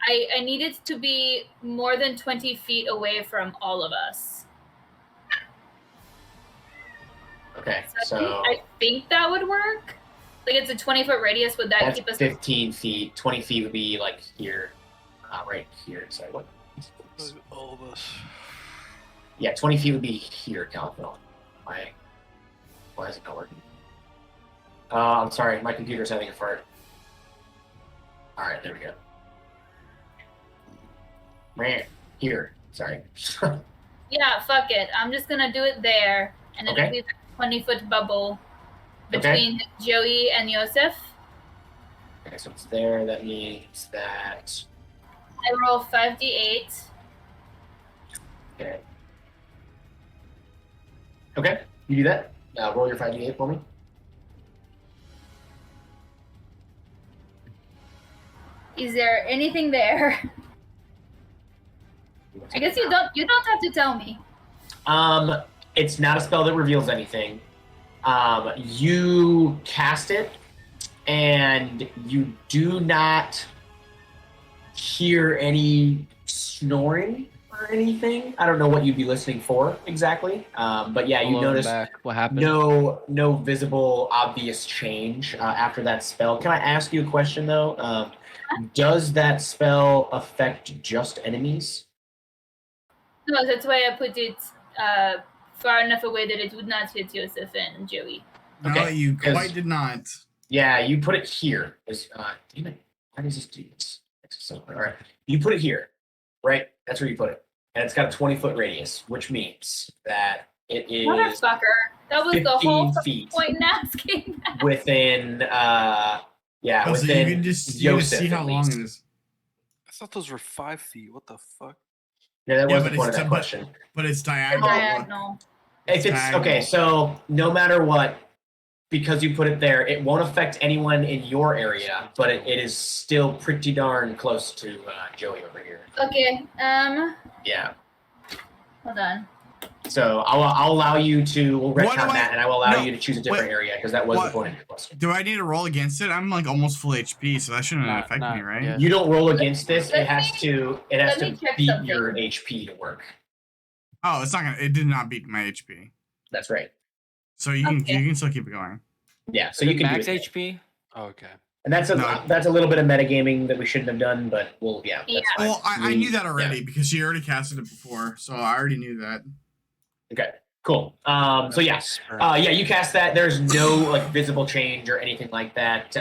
I need it to be more than 20 feet away from all of us. Okay, I think that would work. Like it's a 20-foot radius. Would that that's keep us? 15 feet. 20 feet would be like here, right here. Sorry, what? All of us. Yeah, 20 feet would be here, Calvin. Why is it not working? I'm sorry, my computer's having a fart. All right, there we go. Man, here. Sorry. Yeah, fuck it. I'm just gonna do it there, and it'll be a 20-foot bubble between Joey and Yosef. Okay, so it's there. That means that I roll 5d8. Okay. Okay, you do that. Roll your 5d8 for me. Is there anything there? I guess you don't have to tell me. It's not a spell that reveals anything. You cast it, and you do not hear any snoring or anything. I don't know what you'd be listening for exactly. But yeah, you notice what happened. No visible obvious change after that spell. Can I ask you a question though? Does that spell affect just enemies? No, that's why I put it far enough away that it would not hit Yosef and Joey. No, you quite did not. Yeah, you put it here. Damn it. Why does this do this? So, all right. You put it here, right? That's where you put it. And it's got a 20-foot radius, which means that it is Motherfucker. That was the whole feet point in asking that. within within so you can just see how long it is. I thought those were 5 feet. What the fuck? Yeah, that was the point of that question. But it's diagonal. Diagonal. If it's okay, so no matter what, because you put it there, it won't affect anyone in your area, but it is still pretty darn close to Joey over here. Okay. Yeah. Hold on. So I'll allow you to retcon that, and I will allow you to choose a different wait, area because that was the point of your question. Do I need to roll against it? I'm like almost full HP, so that shouldn't affect me, right? Yeah. You don't roll against this. It has to check beat something. your HP to work. Oh, it's not gonna. It did not beat my HP. That's right. So you can still keep it going. Yeah. So you can max do it. HP. Oh, okay. And that's a little bit of metagaming that we shouldn't have done, but that's fine. Well, I knew that already because she already casted it before, so I already knew that. Okay, cool. So you cast that. There's no visible change or anything like that.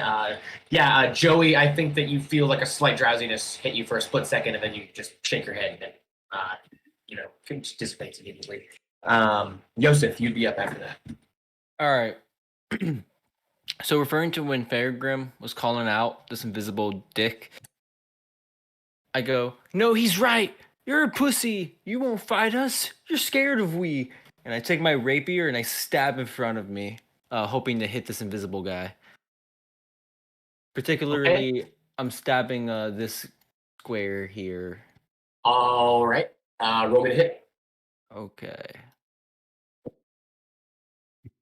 Joey, I think that you feel like a slight drowsiness hit you for a split second, and then you just shake your head, and it dissipates immediately. Yosef, you'd be up after that. All right. So referring to when Fairgrim was calling out this invisible dick, I go, "No, he's right. You're a pussy. You won't fight us. You're scared of we." And I take my rapier and I stab in front of me, hoping to hit this invisible guy. Particularly, I'm stabbing this square here. All right. Roll me to hit. Okay.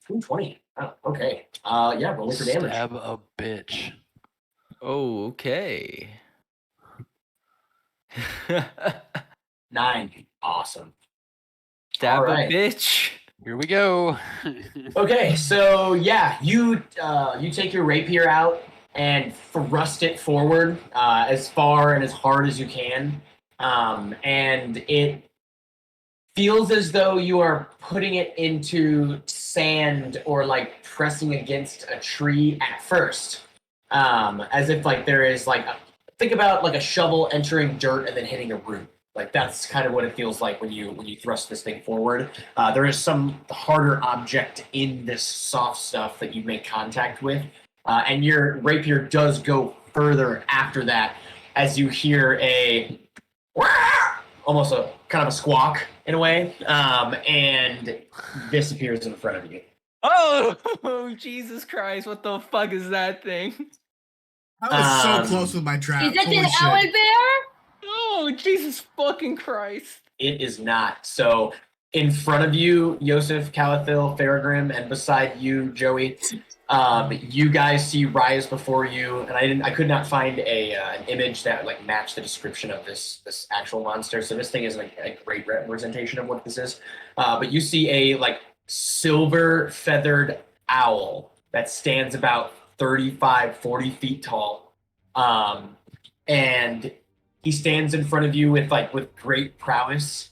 220. Oh, okay. Roll me for damage. Stab a bitch. Oh, okay. 9. Awesome. Stab All right. a bitch. Here we go. Okay, so yeah, you take your rapier out and thrust it forward as far and as hard as you can, and it feels as though you are putting it into sand or like pressing against a tree at first, as if like there is like think about like a shovel entering dirt and then hitting a root. Like that's kind of what it feels like when you thrust this thing forward. There is some harder object in this soft stuff that you make contact with, and your rapier does go further after that as you hear a almost a kind of a squawk in a way, and disappears in front of you. Oh, Jesus Christ! What the fuck is that thing? I was so close with my trap. Is it Holy an shit. owl bear? Oh, Jesus fucking Christ! It is not. So in front of you, Yosef, Calathil, Faragrim, and beside you, Joey, you guys see rise before you, and I could not find an image that like matched the description of this actual monster. So this thing is like a great representation of what this is. But you see a like silver feathered owl that stands about 35, 40 feet tall, and he stands in front of you with great prowess.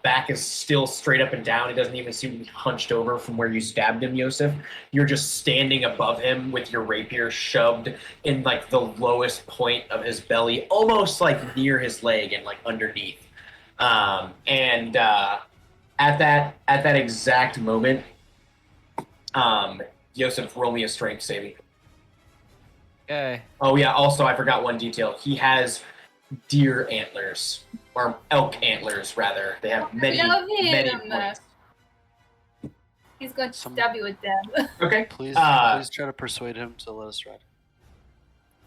Back is still straight up and down. He doesn't even seem to be hunched over from where you stabbed him, Yosef. You're just standing above him with your rapier shoved in like the lowest point of his belly, almost like near his leg and like underneath. And at that exact moment, Yosef, roll me a strength saving. Okay. Oh yeah. Also, I forgot one detail. He has deer antlers, or elk antlers, rather. They have many, love him. many points. He's going to stab you with them. Okay. Please try to persuade him to let us ride.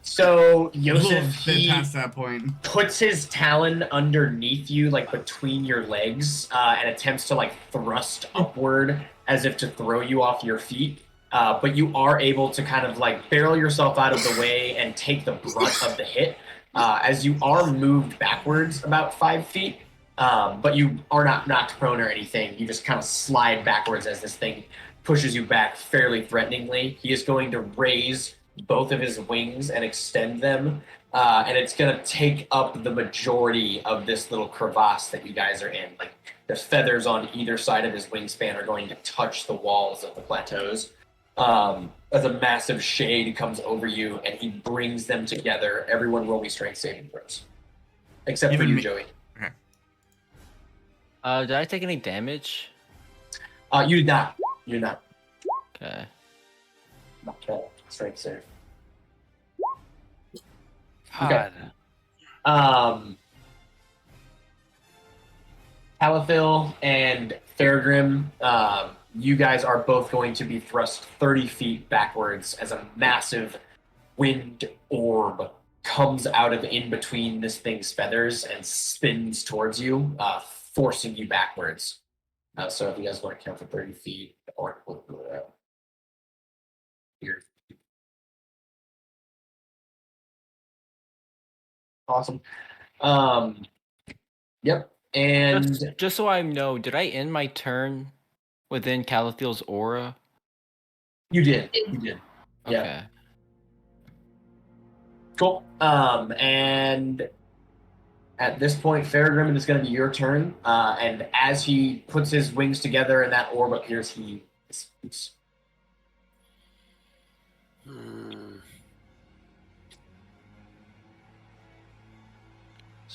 So A little Yosef, bit he past that point. puts his talon underneath you, like between your legs, and attempts to like thrust upward as if to throw you off your feet. But you are able to kind of like barrel yourself out of the way and take the brunt of the hit. As you are moved backwards about 5 feet, but you are not knocked prone or anything. You just kind of slide backwards as this thing pushes you back fairly threateningly. He is going to raise both of his wings and extend them, and it's going to take up the majority of this little crevasse that you guys are in. Like the feathers on either side of his wingspan are going to touch the walls of the plateaus. As a massive shade comes over you, and he brings them together. Everyone roll me strength saving throws, except for Even you, me. Joey. Did I take any damage? You did not. You did not. Okay. Okay. Strength save. God. Calathil and Faragrim, you guys are both going to be thrust 30 feet backwards as a massive wind orb comes out of in between this thing's feathers and spins towards you, forcing you backwards. So if you guys want to count for 30 feet, or here. Awesome. Yep. And Just so I know, did I end my turn within Calathil's aura? you did. You did. Yeah. Okay. Cool. And at this point, Faragrim, it is going to be your turn. And as he puts his wings together and that orb appears, he speaks. There's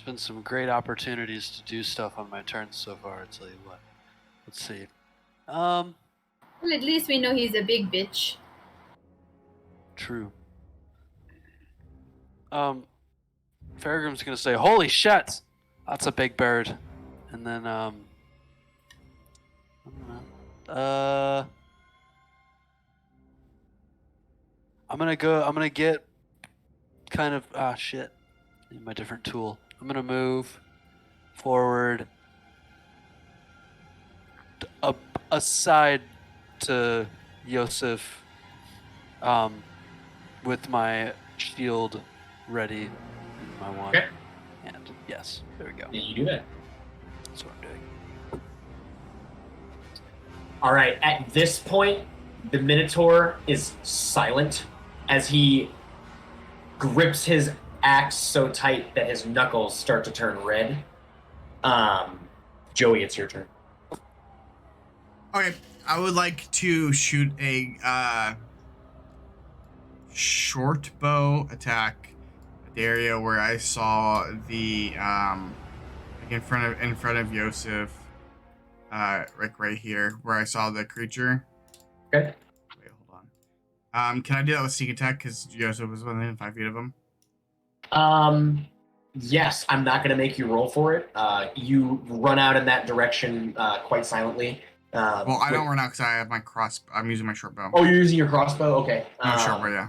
been some great opportunities to do stuff on my turn so far, I'll tell you what. Let's see. Well, at least we know he's a big bitch. True. Faragrim's gonna say, "Holy shit, that's a big bird," and then I don't know. I'm gonna get kind of shit. Need my different tool. I'm gonna move forward aside to Yosef, with my shield ready in my one Okay. hand. Yes, there we go. Yeah, you do that. That's what I'm All right. At this point, the Minotaur is silent as he grips his axe so tight that his knuckles start to turn red. Joey, it's your turn. Okay, I would like to shoot a short bow attack at the area where I saw the like in front of Yosef, like right here where I saw the creature. Okay. Wait, hold on. Can I do that with sneak attack because Yosef was within 5 feet of him? Yes, I'm not going to make you roll for it. You run out in that direction quite silently. Well, I don't run out because I have my I'm using my short bow. Oh, you're using your crossbow? Okay. No, short bow, yeah.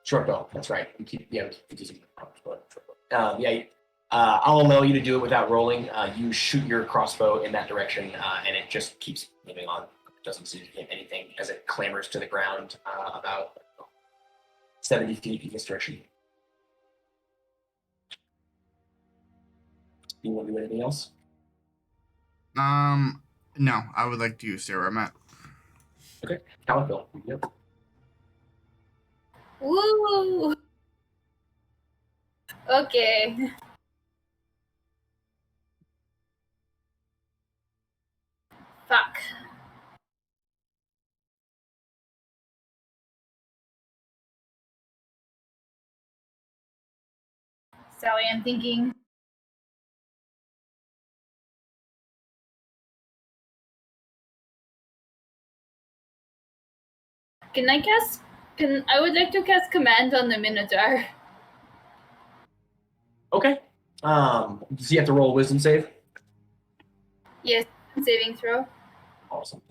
Short bow, that's right. We keep using the crossbow. I'll allow you to do it without rolling. You shoot your crossbow in that direction, and it just keeps moving on. It doesn't seem to hit anything as it clambers to the ground about 70 feet in this direction. You want to do anything else? No, I would like to stay where I'm at. Okay, Calico. Yep. Woo! Okay. Fuck. Sorry, I'm thinking. I would like to cast command on the Minotaur. Okay. Does he have to roll a wisdom save? Yes, saving throw. Awesome.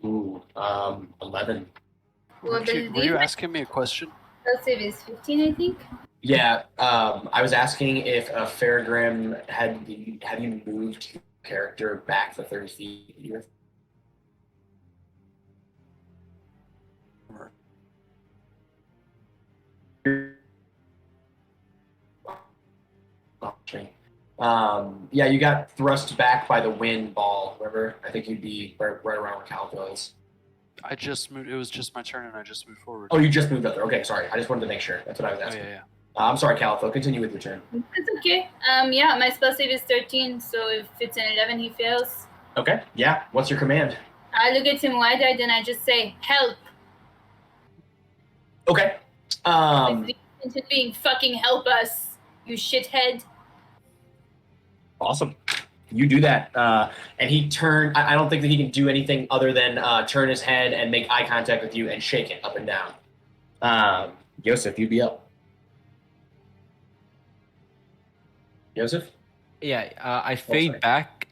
Ooh, 11. Well, Were you asking me a question? Spell save is 15, I think. Yeah, I was asking if Fairgram have you moved your character back the 30 feet here? Yeah, you got thrust back by the wind ball. Remember, I think you'd be right around where Calico is. I just moved. It was just my turn, and I just moved forward. Oh, you just moved up there. Okay, sorry. I just wanted to make sure. That's what I was Oh asking. yeah. I'm sorry, Calico. Continue with your turn. It's okay. Yeah, my spell save is 13, so if it's an 11, he fails. Okay. Yeah. What's your command? I look at him wide-eyed and I just say, "Help!" Okay. With the intention being, "Fucking help us, you shithead." Awesome. You do that, and he turned. I don't think that he can do anything other than turn his head and make eye contact with you and shake it up and down. Yosef, you'd be up. Yosef? Yeah, I fade back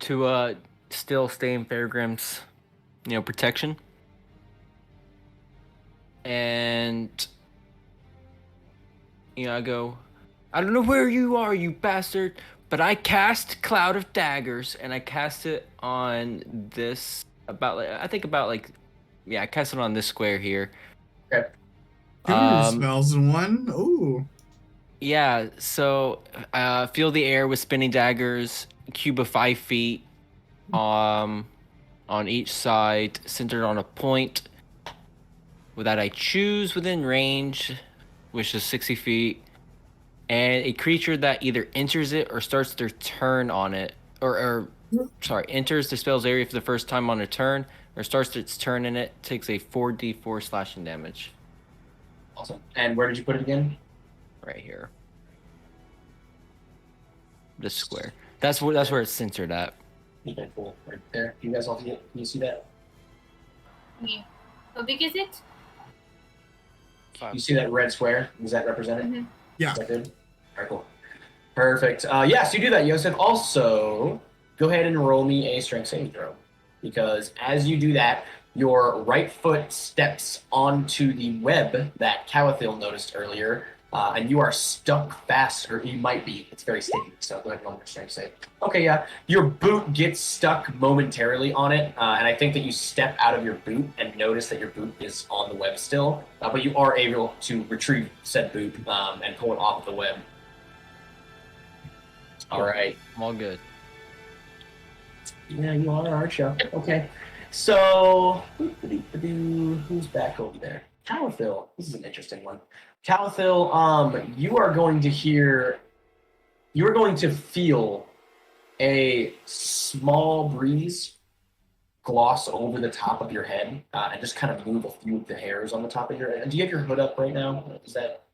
to still stay in Fairgram's, protection. And I go, "I don't know where you are, you bastard, but I cast Cloud of Daggers," and I cast it on this I cast it on this square here. Okay. Two spells in one. Ooh. Yeah, so fill the air with spinning daggers, cube of 5 feet on each side, centered on a point that I choose within range, which is 60 feet, and a creature that either enters it or starts their turn on it, enters the spell's area for the first time on a turn, or starts its turn in it, takes a 4d4 slashing damage. Awesome. And where did you put it again? Right here. This square. That's where it's centered at. Okay, cool. Right there. You guys all see it? Can you see that? Yeah. How big is it? 5. You see that red square? Does that represent it? Mm-hmm. Yeah. Is that good? All right, cool. Perfect. Yes, you do that, Yosef. Also, go ahead and roll me a strength saving throw. Because as you do that, your right foot steps onto the web that Calathil noticed earlier, and you are stuck fast, or you might be. It's very sticky, so go ahead and roll your strength save. Okay, yeah. Your boot gets stuck momentarily on it, and I think that you step out of your boot and notice that your boot is on the web still, but you are able to retrieve said boot and pull it off the web. All right. I'm all good. Yeah, you are, aren't you? Okay. So, who's back over there? Calathil. This is an interesting one. Calathil, you are going to feel a small breeze gloss over the top of your head and just kind of move a few of the hairs on the top of your head. Do you have your hood up right now? Is that...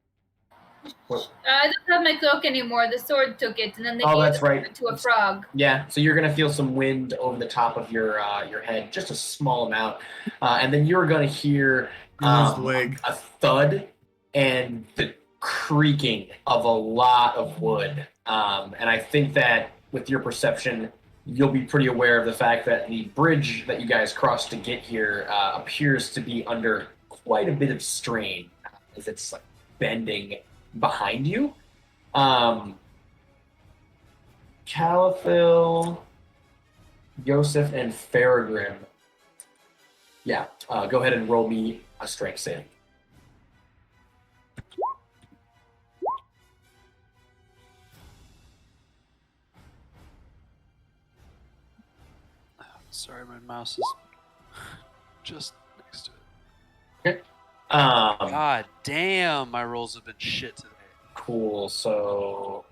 I don't have my cloak anymore. The sword took it, and then they Oh, gave that's it right. to a frog. Yeah, so you're gonna feel some wind over the top of your head, just a small amount, and then you're gonna hear leg. a thud and the creaking of a lot of wood. And I think that with your perception, you'll be pretty aware of the fact that the bridge that you guys crossed to get here appears to be under quite a bit of strain as it's like bending behind you. Calathil, Yosef, and Faragrim. Yeah, go ahead and roll me a strength save. Sorry, my mouse is just next to it. Okay. God damn, my rolls have been shit today. Cool. So,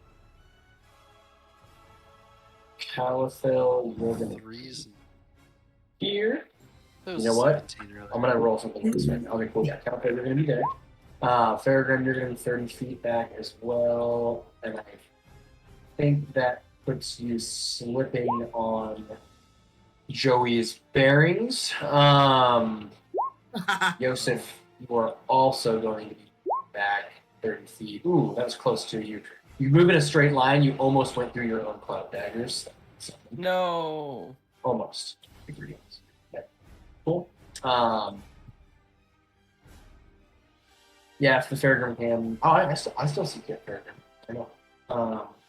Calathil, you're gonna Reason. here. That You know what? 17 earlier. I'm gonna roll something this way. Okay, cool. Yeah, Calathil, you're gonna be there. Faragrim, you're gonna be 30 feet back as well, and I think that puts you slipping on Joey's bearings. Yosef, you are also going to be back 30 feet. Ooh, that was close to you. You move in a straight line, you almost went through your own cloud daggers. No. Almost. Okay, cool. Yeah, if the Faragrim can... Oh, I still see Faragrim. I know.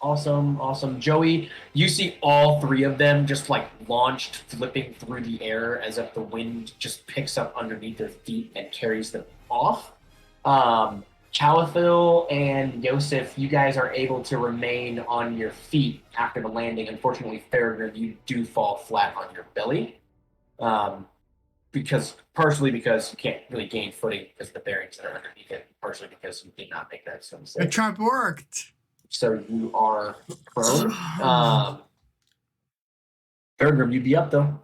Awesome. Joey, you see all three of them just like launched, flipping through the air as if the wind just picks up underneath their feet and carries them off. Calathil and Yosef, you guys are able to remain on your feet after the landing. Unfortunately, Faragrim, you do fall flat on your belly. Partially because you can't really gain footing because of the bearings that are underneath it, partially because you did not make that swim The save. trap worked. So you are prone. Faragrim, you'd be up though.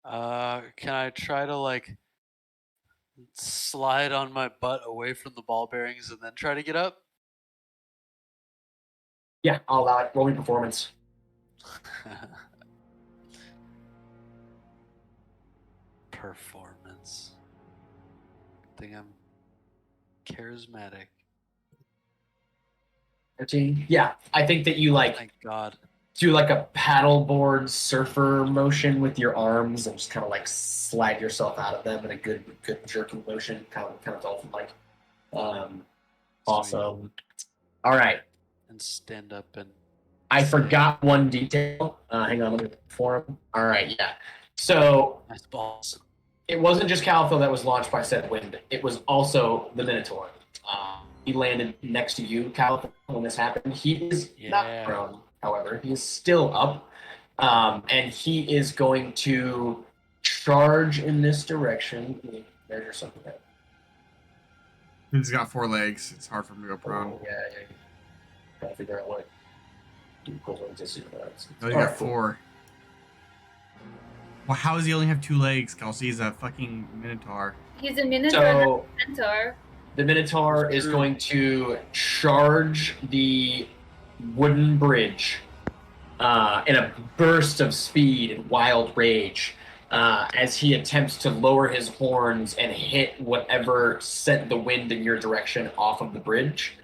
Can I try to like slide on my butt away from the ball bearings and then try to get up? Yeah, I'll allow it. Roll me performance. Performance. I think I'm charismatic. 13. Yeah, I think that you like Thank God. do like a paddleboard surfer motion with your arms and just kind of like slide yourself out of them in a good jerking motion, kind of dolphin like. Awesome. All right. And stand up and. I forgot one detail. Hang on, let me perform. All right, yeah. So Nice balls. it wasn't just Calathil that was launched by said wind. It was also the Minotaur. He landed next to you, Calathil, when this happened. He is not prone, however. He is still up. And he is going to charge in this direction. Let me measure something out. He's got 4 legs. It's hard for him to go prone. Oh, yeah. Trying to figure out what. No, you got 4. Well, how does he only have 2 legs, Kelsey? He's a fucking Minotaur. He's a Minotaur, So, not a Centaur. the Minotaur is going to charge the wooden bridge in a burst of speed and wild rage as he attempts to lower his horns and hit whatever sent the wind in your direction off of the bridge.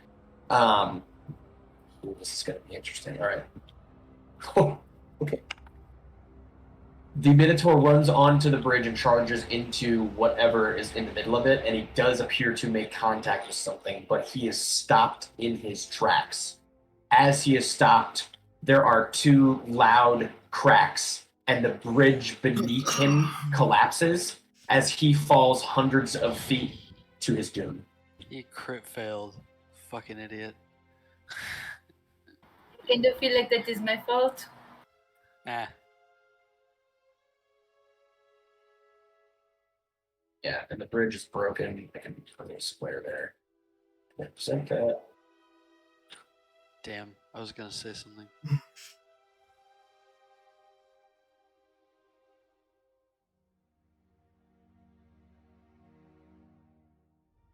This is going to be interesting. All right. Okay. The Minotaur runs onto the bridge and charges into whatever is in the middle of it, and he does appear to make contact with something, but he is stopped in his tracks. As he is stopped, there are 2 loud cracks, and the bridge beneath him collapses as he falls hundreds of feet to his doom. He crit failed. Fucking idiot. kind of feel like that is my fault. Nah. Yeah, and the bridge is broken. I can put a square there. Represent that. Damn. I was gonna say something.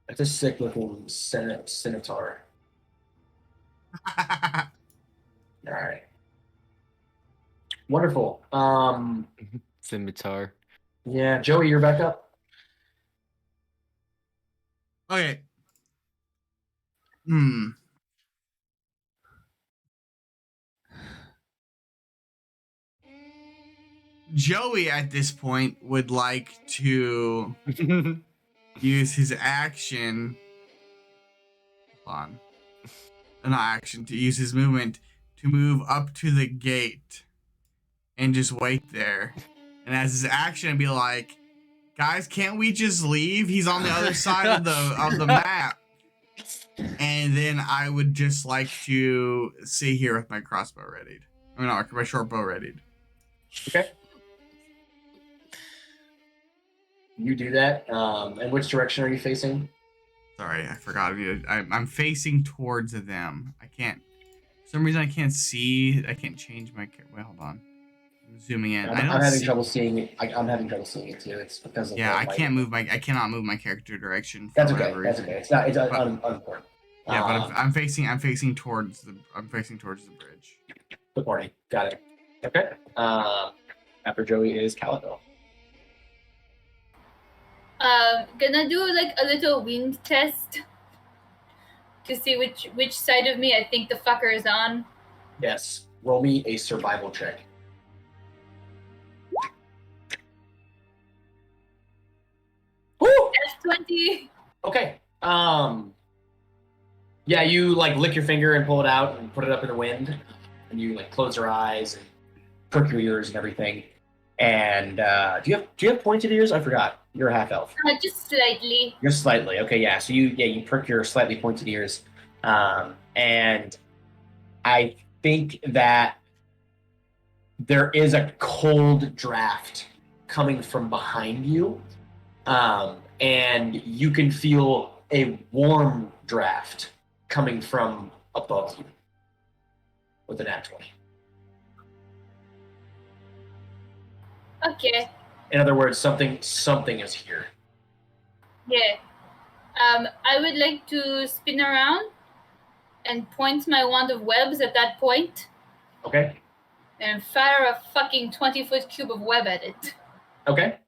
It's a sick looking scimitar. All right. Wonderful. Scimitar. Yeah, Joey, you're back up. Okay. Joey at this point would like to use his action. Hold on. Not action, to use his movement to move up to the gate and just wait there. And as his action, be like, guys, can't we just leave? He's on the other side of the map. And then I would just like to sit here with my crossbow readied. I mean, no, my short bow readied. Okay. You do that. And which direction are you facing? Sorry, I forgot. I'm facing towards them. I can't. For some reason, I can't see. I can't change my. Wait, hold on. I'm zooming in. I'm having trouble seeing it. I'm having trouble seeing it too. It's because of I light. can't move my. I cannot move my character direction. For That's okay. whatever That's reason. okay. It's not. It's unimportant. Yeah, but I'm facing towards the. I'm facing towards the bridge. Good morning. Got it. Okay. After Joey is Calico. Gonna do like a little wind test to see which side of me I think the fucker is on. Yes. Roll me a survival check. Woo! F20. Okay. Yeah, you like lick your finger and pull it out and put it up in the wind, and you like close your eyes and prick your ears and everything. And do you have pointed ears? I forgot. You're a half elf. Just slightly. You're slightly okay. Yeah. So you prick your slightly pointed ears, and I think that there is a cold draft coming from behind you, and you can feel a warm draft coming from above you with an nat 20. Okay. In other words, something is here. Yeah. I would like to spin around and point my wand of webs at that point Okay. and fire a fucking 20-foot cube of web at it. Okay.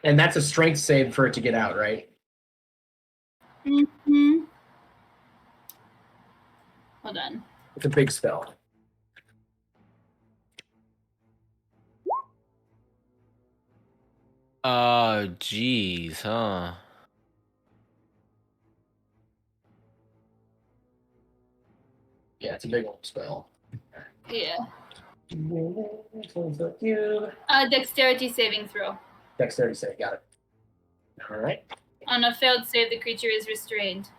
And that's a strength save for it to get out, right? Mm-hmm. Hold on. It's a big spell. Oh, jeez, huh? Yeah, it's a big old spell. Yeah. Fuck you. Dexterity saving throw. Dexterity save, got it. All right. On a failed save, the creature is restrained.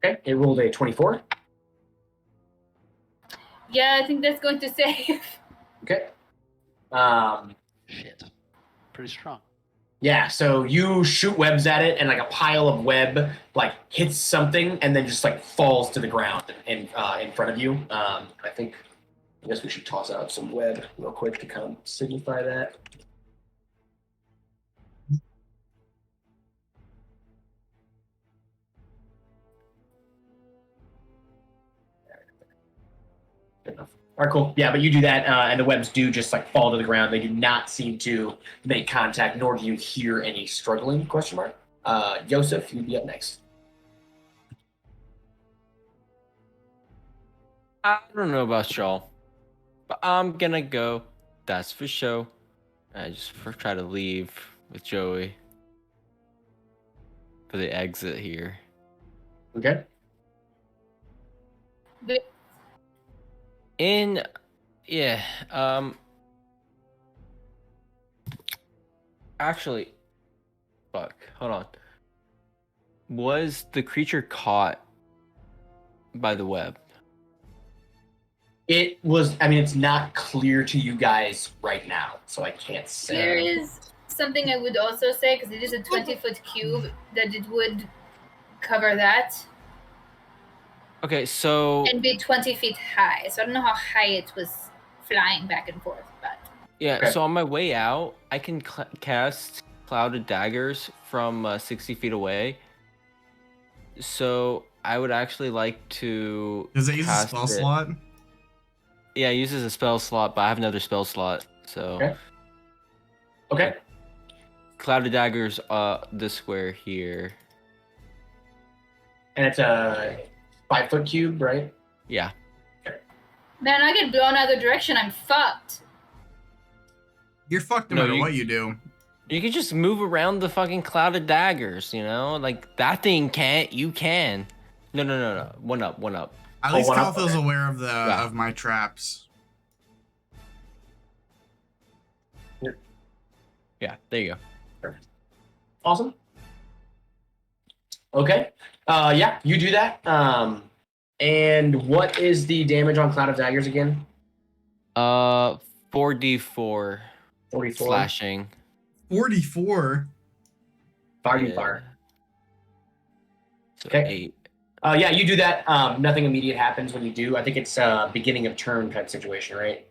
Okay, it rolled a 24. Yeah, I think that's going to save. Okay. Shit. Pretty strong. Yeah, so you shoot webs at it, and like a pile of web like hits something, and then just like falls to the ground in front of you. I guess we should toss out some web real quick to kind of signify that. Good enough. All right, cool. Yeah, but you do that, and the webs do just like fall to the ground. They do not seem to make contact, nor do you hear any struggling? Question mark. Joseph, you'd be up next. I don't know about y'all, but I'm gonna go. That's for sure. I just try to leave with Joey for the exit here. Okay. Actually, fuck, hold on. Was the creature caught by the web? It was. I mean, it's not clear to you guys right now, so I can't say. There is something I would also say, because it is a 20-foot cube, that it would cover that Okay, so and be 20 feet high. So I don't know how high it was flying back and forth, but yeah, Okay. so on my way out, I can cast clouded daggers from 60 feet away. So I would actually like to. Does it use a cast spell it. slot? Yeah, it uses a spell slot, but I have another spell slot. So Okay. clouded daggers, this square here. And it's a 5-foot cube, right? Yeah. man, I get blown out of the direction, I'm fucked. You're fucked no No, matter you- what you do. You can just move around the fucking clouded daggers, you know? Like, that thing can't. You can. No. One up. At Oh, least one up, Calphil's okay. aware of Yeah. of my traps. Yeah, there you go. Awesome. Okay. Yeah, you do that. And what is the damage on Cloud of Daggers again? 4d4 44. slashing. 44. Fire Yeah. fire. So Okay. 8. Yeah, you do that. Nothing immediate happens when you do. I think it's beginning of turn type situation, right?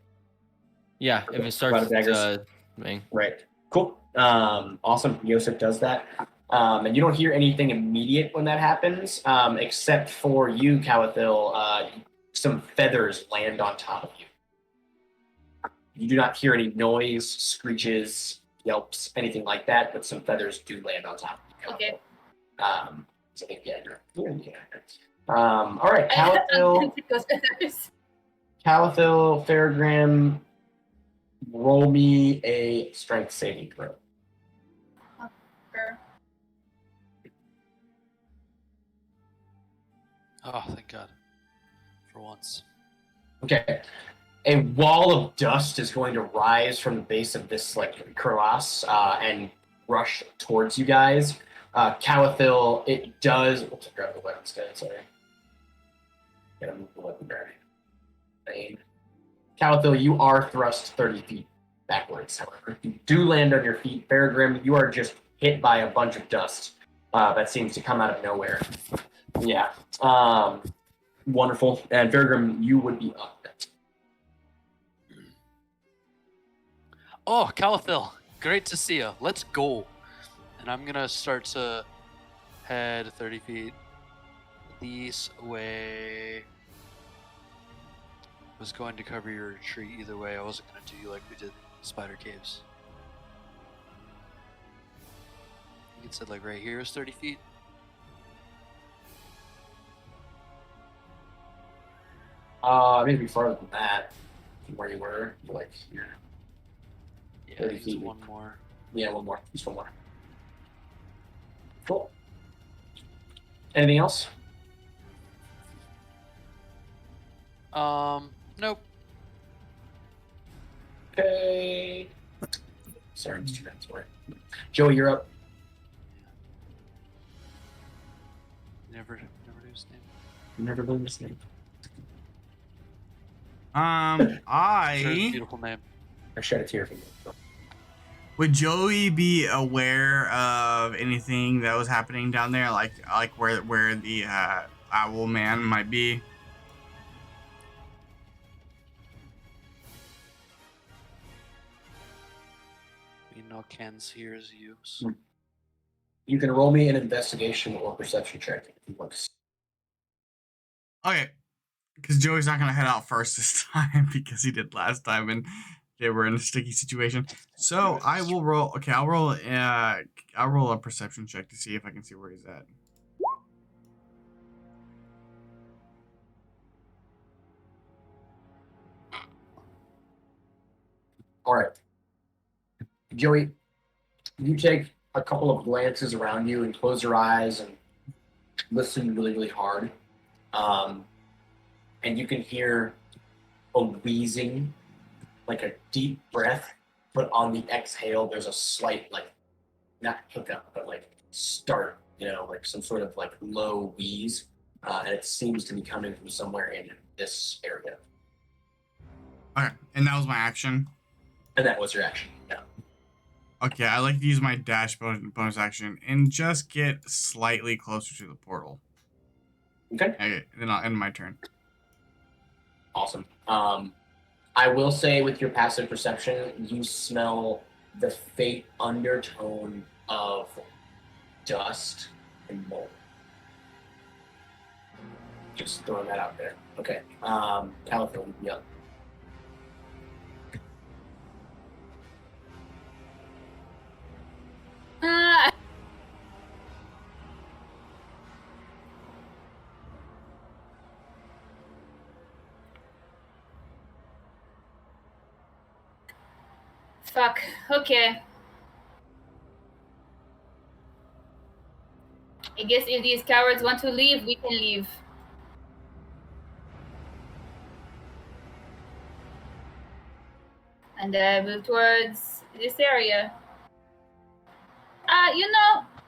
Yeah, if it Cloud starts of daggers. thing. Right. Cool. Awesome. Yosef does that. And you don't hear anything immediate when that happens, except for you, Calathil. Some feathers land on top of you. You do not hear any noise, screeches, yelps, anything like that, but some feathers do land on top of you. Okay. So yeah, all right, Calathil, Faragrim, roll me a strength saving throw. Oh, thank God. For once. Okay. A wall of dust is going to rise from the base of this like crevasse and rush towards you guys. Calathil, it does. Oops, grab the weapon instead. Sorry. Gotta move the weapon back. Calathil, you are thrust 30 feet backwards. However, you do land on your feet. Faragrim, you are just hit by a bunch of dust that seems to come out of nowhere. Yeah. Wonderful. And Faragrim, you would be up next. Oh, Calathil, great to see you. Let's go. And I'm gonna start to head 30 feet this way. Was going to cover your retreat either way. I wasn't gonna do you like we did Spider Caves. I think it said like right here is 30 feet. Maybe farther than that, from where you were, like here. Yeah, 30 it's feet. one more. Yeah, one more. Just one more. Cool. Anything else? Nope. Okay. Sorry, it's 2 minutes away. Joey, you're up. Never knew his name. Never been this name. Sure, it's a I beautiful name. I shed a tear from you. would Joey be aware of anything that was happening down there, like where the owl man might be? You know, Ken's here is use. You can roll me an investigation or perception check if you want to. Okay, because Joey's not gonna head out first this time because he did last time and they were in a sticky situation. So I will roll. Okay, I'll roll a perception check to see if I can see where he's at. All right. Joey, you take a couple of glances around you and close your eyes and listen really, really hard. And you can hear a wheezing, like a deep breath, but on the exhale, there's a slight, like, not hiccup, but like start, like some sort of like low wheeze. and it seems to be coming from somewhere in this area. Okay, and that was my action. And that was your action. Yeah. Okay, I like to use my dash bonus action and just get slightly closer to the portal. Okay. Okay, then I'll end my turn. Awesome. I will say with your passive perception, you smell the faint undertone of dust and mold. Just throwing that out there. Okay. California, yeah. Uh, Fuck. Okay. I guess if these cowards want to leave, we can leave. And move towards this area.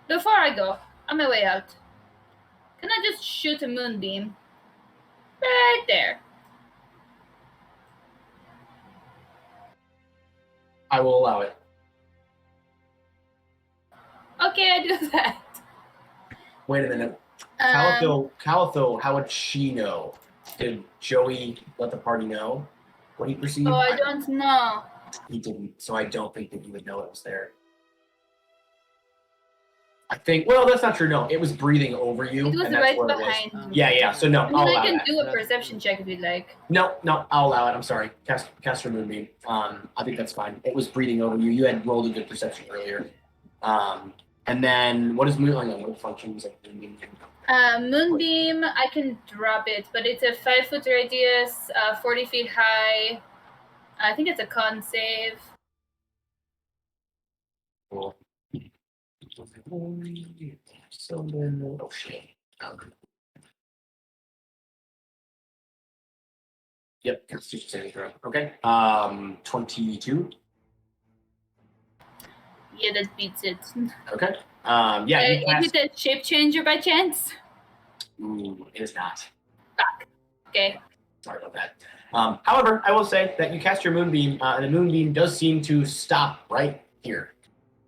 Before I go, on my way out, can I just shoot a moonbeam? Right there. I will allow it. Okay, I do that. Wait a minute. Calitho, how would she know? Did Joey let the party know what he perceived? Oh, I don't know. He didn't, so I don't think that he would know it was there. I think, well, that's not true. No, it was breathing over you. It was and that's right where it was. behind me. Yeah. So no, I mean, I'll I allow can that. do a perception check if you'd like. No, I'll allow it. I'm sorry. Cast your moonbeam. I think that's fine. It was breathing over you. You had rolled a good perception earlier. And then what is moonbeam? What functions like moonbeam? Moonbeam, I can drop it, but it's a 5-foot radius, 40 feet high. I think it's a con save. Cool. Oh shit. Yep, Constitution saving throw. Okay. 22. Yeah, that beats it. Okay. Yeah. You Is cast... it a shape changer by chance? Ooh, it is not. Fuck. Okay. Sorry about that. However, I will say that you cast your moonbeam, and the moonbeam does seem to stop right here.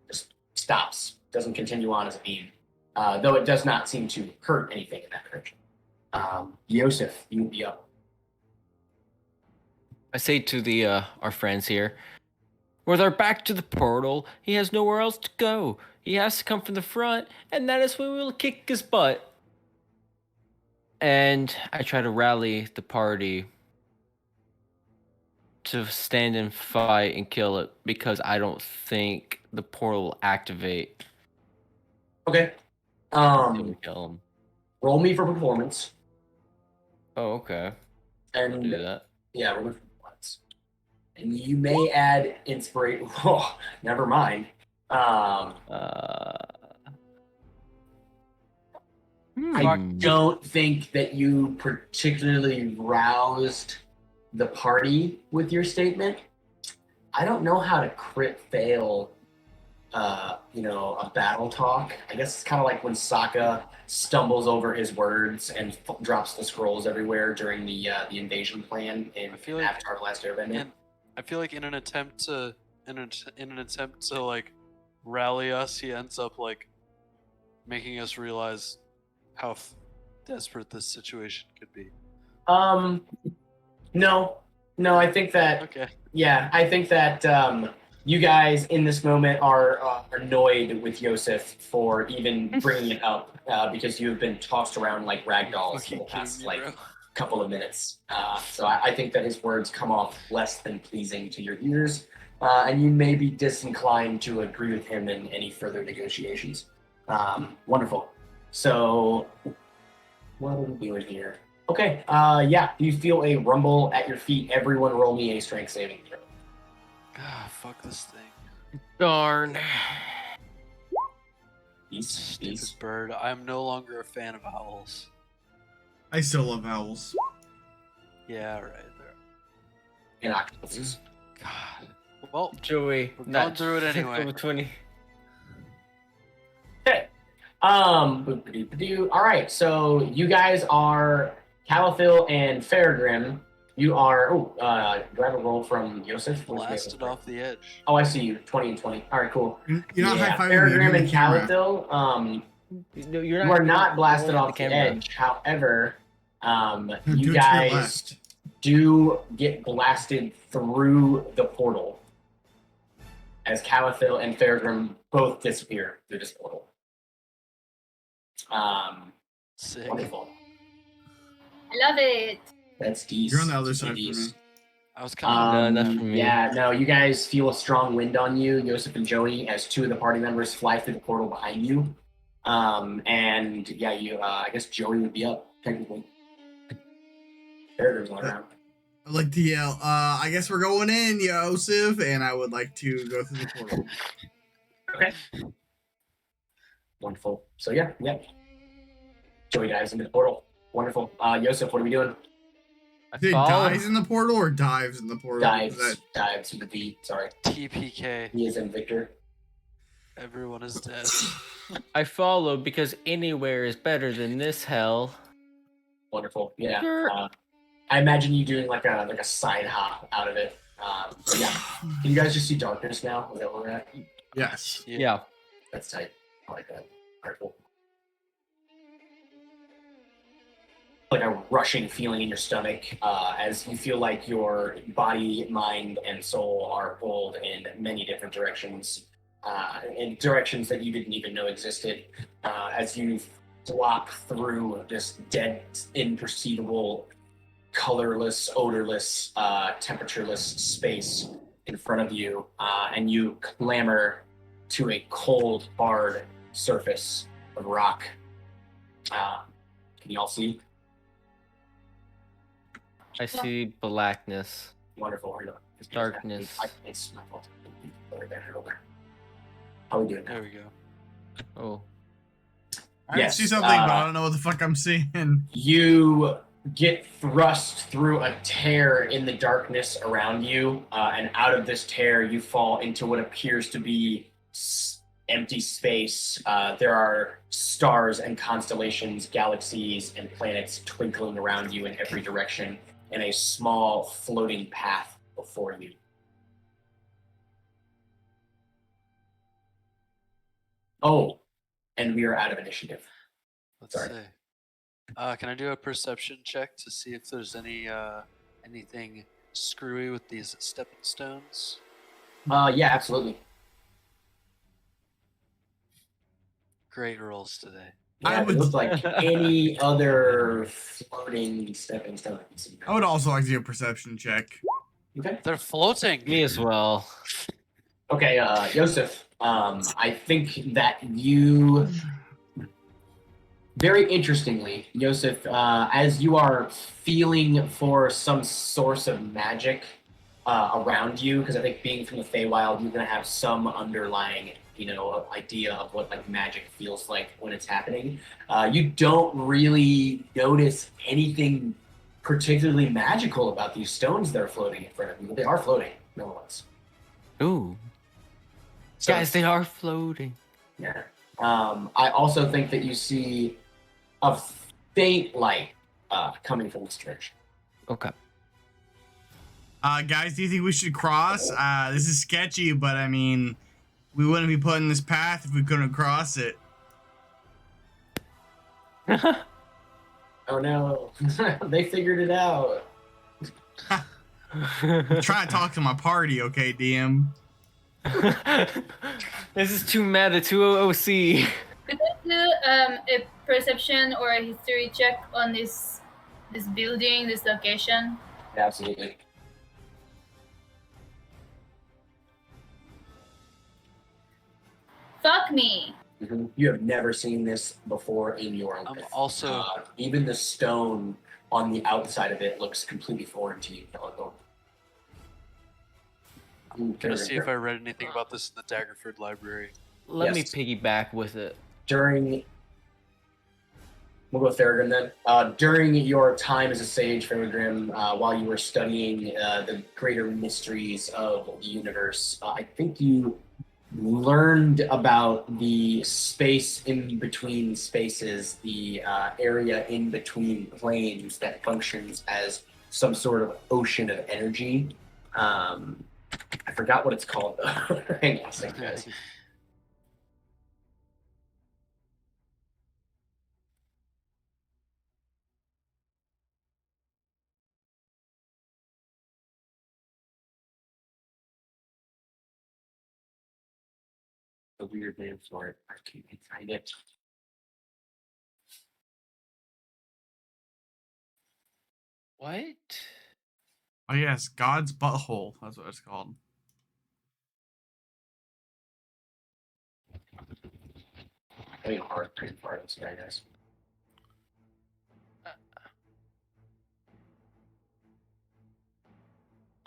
Just stops. Doesn't continue on as a beam. Though it does not seem to hurt anything in that direction. Yosef, you would be up. I say to the our friends here, with our back to the portal, he has nowhere else to go. He has to come from the front, and that is when we will kick his butt. And I try to rally the party to stand and fight and kill it because I don't think the portal will activate. Okay. Until we kill him. Roll me for performance. Oh, okay. And Do that. yeah, roll me for performance. And you may add inspiration. Oh, never mind. I don't think that you particularly roused the party with your statement. I don't know how to crit fail, a battle talk. I guess it's kind of like when Sokka stumbles over his words and drops the scrolls everywhere during the invasion plan in Avatar: The Last Airbender. I feel like in an attempt to like rally us, he ends up like making us realize how desperate this situation could be. No, I think that. Okay. Yeah, I think that you guys in this moment are annoyed with Yosef for even bringing it up because you have been tossed around like ragdolls for the past couple of minutes. So I think that his words come off less than pleasing to your ears, and you may be disinclined to agree with him in any further negotiations. Wonderful. So, what are we doing here? Okay, you feel a rumble at your feet. Everyone roll me a strength saving throw. Ah, fuck this thing. Darn. Stupid bird. I'm no longer a fan of owls. I still love owls. Yeah, right there. And octopuses. God. Well, Joey, we're going through it anyway. Over 20. Okay. All right, so you guys are Calathil and Fairgrim. You are. Do I have a roll from Yosef? Blasted off the edge. Oh, I see you. 20 and 20. All right, cool. You're not high-fiving me, Fairgrim you're and the camera. Calathil. No, You are not blasted rolling off the camera. edge. However, Do it you to your guys left. do get blasted through the portal as Calathil and Fairgrim both disappear through this portal. Sick. Wonderful. I love it. That's decent. You're on the other side from me. I was kind of. No, not for me. Yeah, no, you guys feel a strong wind on you, Yosef and Joey, as two of the party members fly through the portal behind you. And yeah, I guess Joey would be up, technically. Fairgrim's not around. I'd like to yell, I guess we're going in, Yosef, and I would like to go through the portal. Okay. Wonderful. So yeah. Joey dives into the portal. Wonderful. Yosef, what are we doing? Did dies in the portal or dives in the portal? Dives with the V. Sorry. TPK. He is in Victor. Everyone is dead. I follow because anywhere is better than this hell. Wonderful. Yeah. Sure. I imagine you doing like a side hop out of it. Yeah. Can you guys just see darkness now? Is that where we're at? Yes. Yeah. That's tight. I like that. All right, cool. Like a rushing feeling in your stomach as you feel like your body, mind, and soul are pulled in many different directions, in directions that you didn't even know existed, as you flop through this dead, imperceivable, colorless, odorless, temperatureless space in front of you, and you clamber to a cold, hard surface of rock. Can you all see? I see blackness. Wonderful. Darkness. It's my fault. How are we doing now? There we go. Oh. I Yes, see something, but I don't know what the fuck I'm seeing. You get thrust through a tear in the darkness around you, and out of this tear, you fall into what appears to be empty space. There are stars and constellations, galaxies and planets twinkling around you in every direction, and a small floating path before you. Oh, and we are out of initiative. Let's Sorry. see. Can I do a perception check to see if there's anything screwy with these stepping stones? Yeah, absolutely. Great rolls today. Yeah, it looks like any other floating stepping stone. I would also like to do a perception check. Okay. They're floating. Me as well. Okay, Yosef, I think that you, very interestingly, Yosef, as you are feeling for some source of magic around you, because I think being from the Feywild, you're going to have some underlying, idea of what like magic feels like when it's happening. You don't really notice anything particularly magical about these stones that are floating in front of you, but they are floating, nonetheless. Ooh. So, Guys, they are floating. yeah. I also think that you see a faint light coming from this direction. Okay. Guys, do you think we should cross? This is sketchy, but I mean, we wouldn't be put in this path if we couldn't cross it. Oh no, they figured it out. I'm trying to talk to my party, okay, DM? This is too meta, too OOC. Could I do a perception or a history check on this building, this location? Yeah, absolutely. Fuck me. Mm-hmm. You have never seen this before in your life. Also, even the stone on the outside of it looks completely foreign to you. I'm gonna see if I read anything about this in the Daggerford library. Let Yes. me piggyback with it. We'll go with Theragram then. During your time as a sage, Theragram, while you were studying the greater mysteries of the universe, I think you learned about the space in between spaces, the area in between planes that functions as some sort of ocean of energy. I forgot what it's called though. Hang on a second, guys. A weird name for it. I can't find it. What? Oh yes, God's butthole. That's what it's called. I mean, hard, pretty hard. This guy, guys.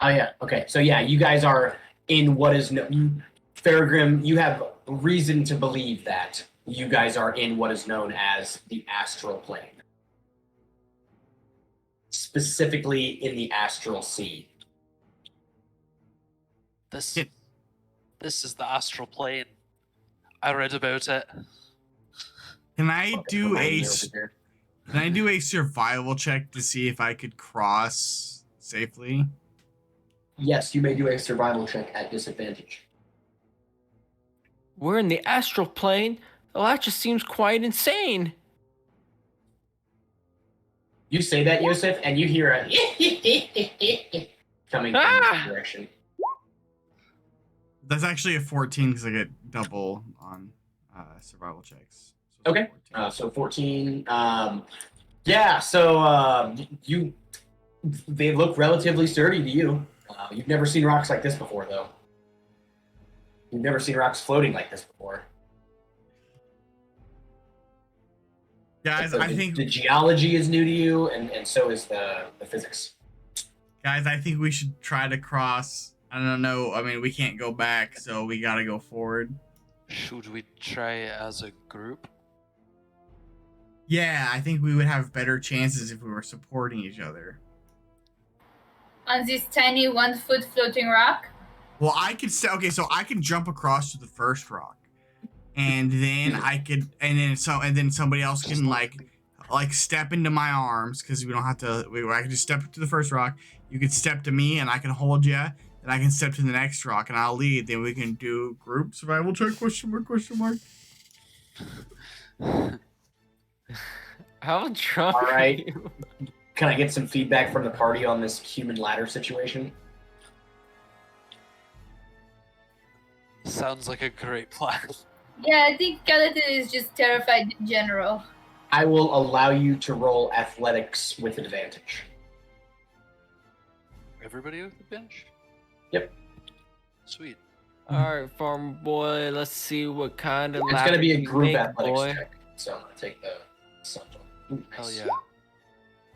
Oh yeah. Okay. So yeah, you guys are in what is known. Faragrim, you have reason to believe that you guys are in what is known as the astral plane, specifically in the astral sea. This Yeah. this is the astral plane. I read about it. Can I do Remind a me over here. Can I do a survival check to see if I could cross safely? Yes, you may do a survival check at disadvantage. We're in the astral plane? Well, that just seems quite insane. You say that, Yosef, and you hear a coming from this direction. That's actually a 14 because I get double on survival checks. So Okay. 14. So 14. Yeah. So they look relatively sturdy to you. You've never seen rocks like this before, though. You've never seen rocks floating like this before. Guys, So I think the geology is new to you, and so is the physics. guys, I think we should try to cross. I don't know. I mean, we can't go back, so we gotta go forward. Should we try as a group? Yeah, I think we would have better chances if we were supporting each other. On this tiny 1 foot floating rock. Well, I could say okay, so I can jump across to the first rock, and then and then somebody else can like step into my arms because we don't have to. I can just step to the first rock. You can step to me, and I can hold you. And I can step to the next rock, and I'll lead. Then we can do group survival check? Question mark? Question mark? How drunk All right. are you? Can I get some feedback from the party on this human ladder situation? Sounds like a great plan. Yeah, I think Skeleton is just terrified in general. I will allow you to roll athletics with advantage. Everybody with the bench? Yep. Sweet. Alright, farm boy, let's see what kind of It's going to be a ladder you group make, athletics boy. check. So I'm going to take the subtle. Ooh, Hell nice. yeah.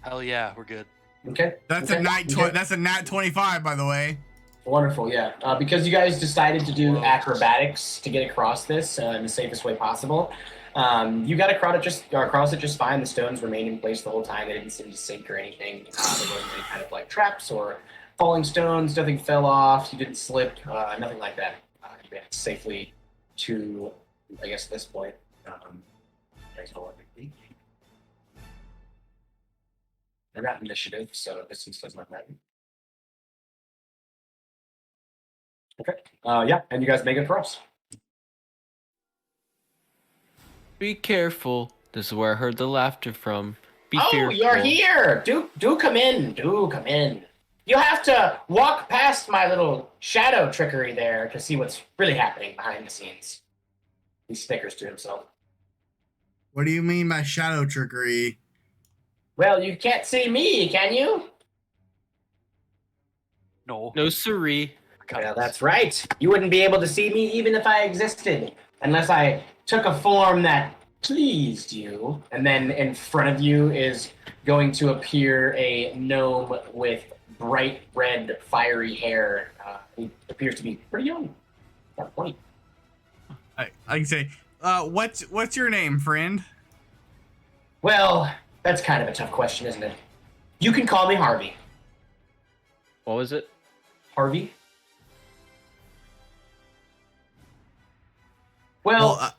Hell yeah, we're good. Okay. That's okay. a nat. Okay. That's a nat 25, by the way. Wonderful, yeah. Because you guys decided to do Whoa. acrobatics to get across this in the safest way possible. You got across it just fine. The stones remained in place the whole time. They didn't seem to sink or anything. There wasn't any kind of like traps or falling stones. Nothing fell off. You didn't slip. Nothing like that. You made it safely to, I guess, this point. I got initiative, so distance does not matter. Okay. Yeah, and you guys make it across. Be careful. This is where I heard the laughter from. Be Oh, fearful. you're here. Do come in. Do come in. You'll have to walk past my little shadow trickery there to see what's really happening behind the scenes. He snickers to himself. What do you mean by shadow trickery? Well, you can't see me, can you? No. No siree. Well, that's right. You wouldn't be able to see me even if I existed, unless I took a form that pleased you. And then in front of you is going to appear a gnome with bright red, fiery hair. He appears to be pretty young, about 20. I can say, what's your name, friend? Well, that's kind of a tough question, isn't it? You can call me Harvey. What was it? Harvey? Well,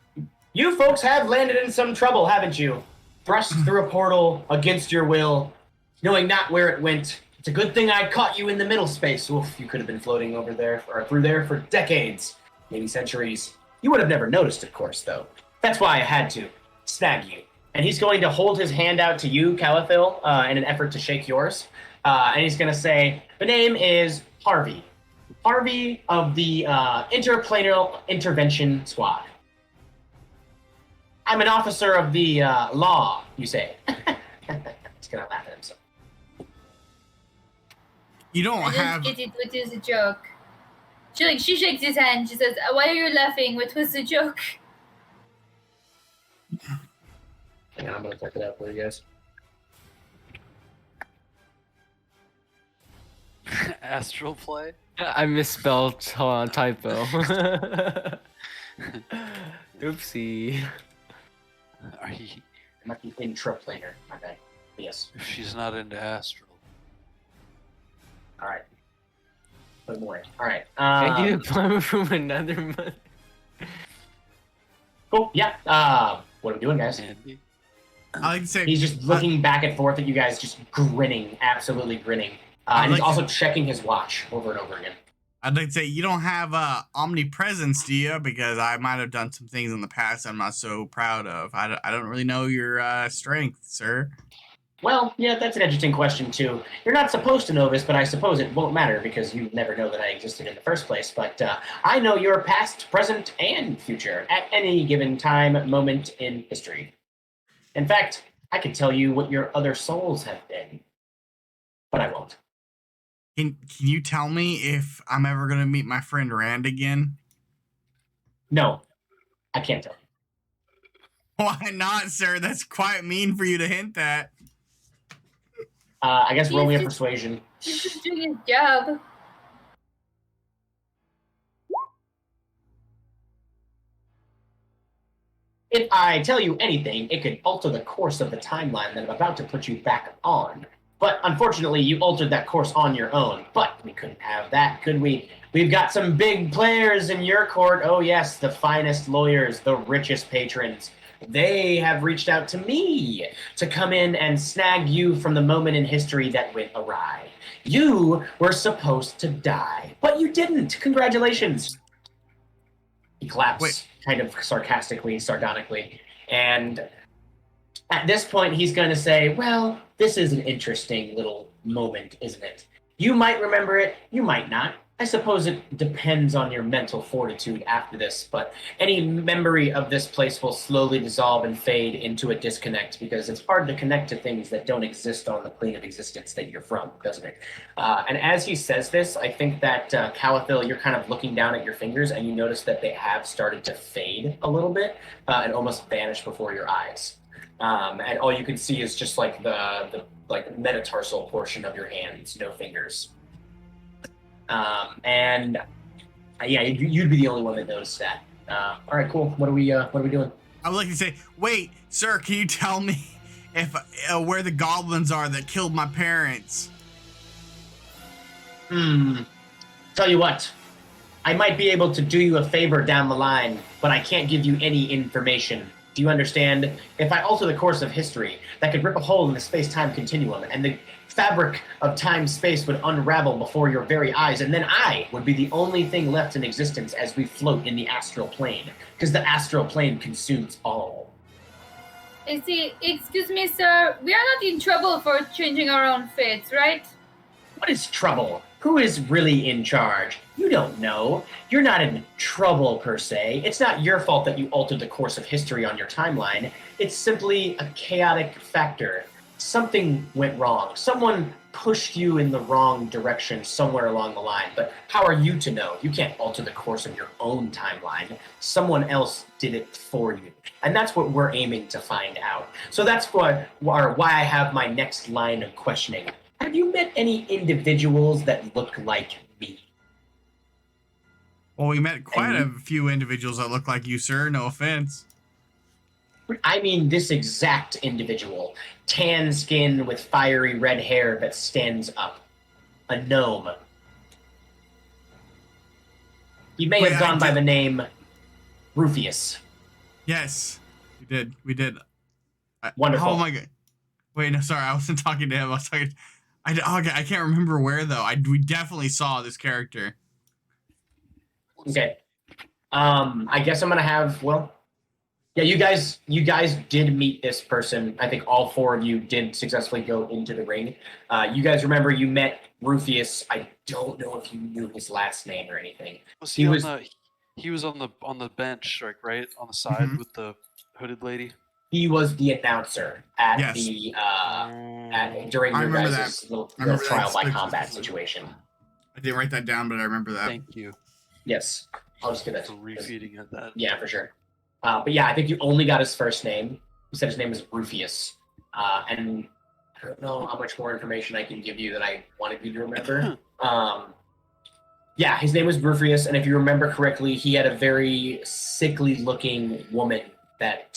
you folks have landed in some trouble, haven't you? Thrust through a portal against your will, knowing not where it went. It's a good thing I caught you in the middle space. Oof, you could have been floating over there or through there for decades, maybe centuries. You would have never noticed, of course, though. That's why I had to snag you. And he's going to hold his hand out to you, Calathil, in an effort to shake yours. And he's going to say, the name is Harvey. Harvey of the Interplanar Intervention Squad. I'm an officer of the law, you say. He's going to laugh at himself. You don't I have. don't get it. What is a joke? She shakes his hand. She says, "Why are you laughing? What was the joke?" Hang on, I'm going to check it out for you guys. Astral play. I misspelled. Hold on, typo. Oopsie. Are you, It might be intraplanar, my bad. Yes. if she's not into astral. All right. Put him away. All right. I get a plumber from another mother. Cool. Yeah. What are we doing, guys? Andy? I like to say He's just looking back and forth at you guys, just grinning, absolutely grinning. And he's also checking his watch over and over again. I'd like to say you don't have omnipresence, do you? Because I might have done some things in the past I'm not so proud of. I don't really know your strength, sir. Well, yeah, that's an interesting question, too. You're not supposed to know this, but I suppose it won't matter because you never know that I existed in the first place. But I know your past, present, and future at any given time, moment in history. In fact, I could tell you what your other souls have been. But I won't. Can you tell me if I'm ever going to meet my friend Rand again? No, I can't tell you. Why not, sir? That's quite mean for you to hint that. I guess roll me a persuasion. He's just doing his job. If I tell you anything, it could alter the course of the timeline that I'm about to put you back on. But unfortunately, you altered that course on your own. But we couldn't have that, could we? We've got some big players in your court. Oh yes, the finest lawyers, the richest patrons. They have reached out to me to come in and snag you from the moment in history that went awry. You were supposed to die, but you didn't. Congratulations. He claps, kind of sarcastically, sardonically. And at this point, he's going to say, well, this is an interesting little moment, isn't it? You might remember it, you might not. I suppose it depends on your mental fortitude after this, but any memory of this place will slowly dissolve and fade into a disconnect because it's hard to connect to things that don't exist on the plane of existence that you're from, doesn't it? And as he says this, I think that, Calathil, you're kind of looking down at your fingers and you notice that they have started to fade a little bit and almost vanish before your eyes. And all you can see is just like the metatarsal portion of your hands, no fingers. And yeah, you'd be the only one that noticed that. All right, cool. What are we doing? I would like to say, wait, sir, can you tell me if where the goblins are that killed my parents? Tell you what, I might be able to do you a favor down the line, but I can't give you any information. Do you understand? If I alter the course of history, that could rip a hole in the space-time continuum, and the fabric of time-space would unravel before your very eyes, and then I would be the only thing left in existence as we float in the astral plane, because the astral plane consumes all. Excuse me, sir. We are not in trouble for changing our own fates, right? What is trouble? Who is really in charge? You don't know. You're not in trouble, per se. It's not your fault that you altered the course of history on your timeline. It's simply a chaotic factor. Something went wrong. Someone pushed you in the wrong direction somewhere along the line. But how are you to know? You can't alter the course of your own timeline. Someone else did it for you. And that's what we're aiming to find out. So that's why I have my next line of questioning. Have you met any individuals that look like me? Well, we met quite a few individuals that look like you, sir. No offense. I mean this exact individual. Tan skin with fiery red hair that stands up. A gnome. He may have gone by the name Rufius. Yes, we did. Wonderful. Oh my god. Wait, no, sorry, I wasn't talking to him. I was talking. Okay, I can't remember where though. We definitely saw this character. Okay. I guess I'm gonna have yeah, you guys did meet this person. I think all four of you did successfully go into the ring. You guys remember you met Rufius. I don't know if you knew his last name or anything. Was He he, was- he was on the bench, like right on the side with the hooded lady? He was the announcer at Yes. the during I your remember guys' that. little I remember that trial by specifically. combat situation. I didn't write that down, but I remember that. Thank you Yes, I'll just get that. for refeeding it that. Yeah, for sure. But yeah, I think you only got his first name. You said his name was Rufius. And I don't know how much more information I can give you that I wanted you to remember. Yeah, his name was Rufius, and if you remember correctly, he had a very sickly-looking woman that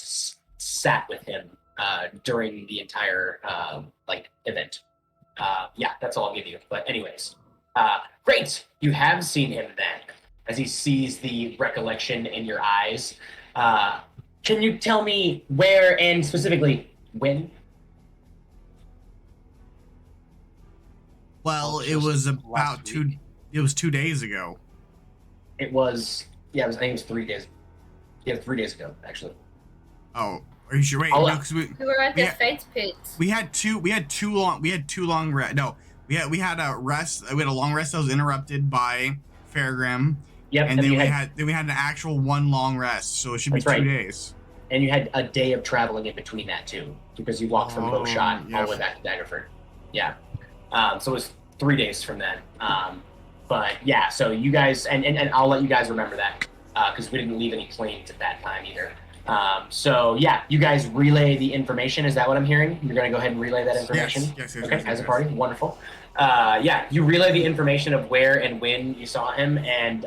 sat with him during the entire event. Yeah, that's all I'll give you. But anyways, great. You have seen him then, as he sees the recollection in your eyes. Can you tell me where and specifically when? Well, it Just was last about week. It was 2 days ago. It was, yeah, I think it was 3 days. Yeah, 3 days ago, actually. Oh, are you sure? Wait, I'll- no, because We were at the Yeah. Fate Pit. we had two long rest. No, we had a rest. We had a long rest that was interrupted by Fairgram, Yep, and then you we had an actual one long rest. So it should be That's 2 right. days. and you had a day of traveling in between that too, because you walked from Oh, Bowshot all yeah. the way back to Daggerford. Yeah. So it was 3 days from then. But yeah, so you guys, and I'll let you guys remember that because we didn't leave any planes at that time either. So yeah, you guys relay the information. Is that what I'm hearing? You're going to go ahead and relay that information? Yes, Okay, yes, as a yes. party. Wonderful. Yeah, you relay the information of where and when you saw him, and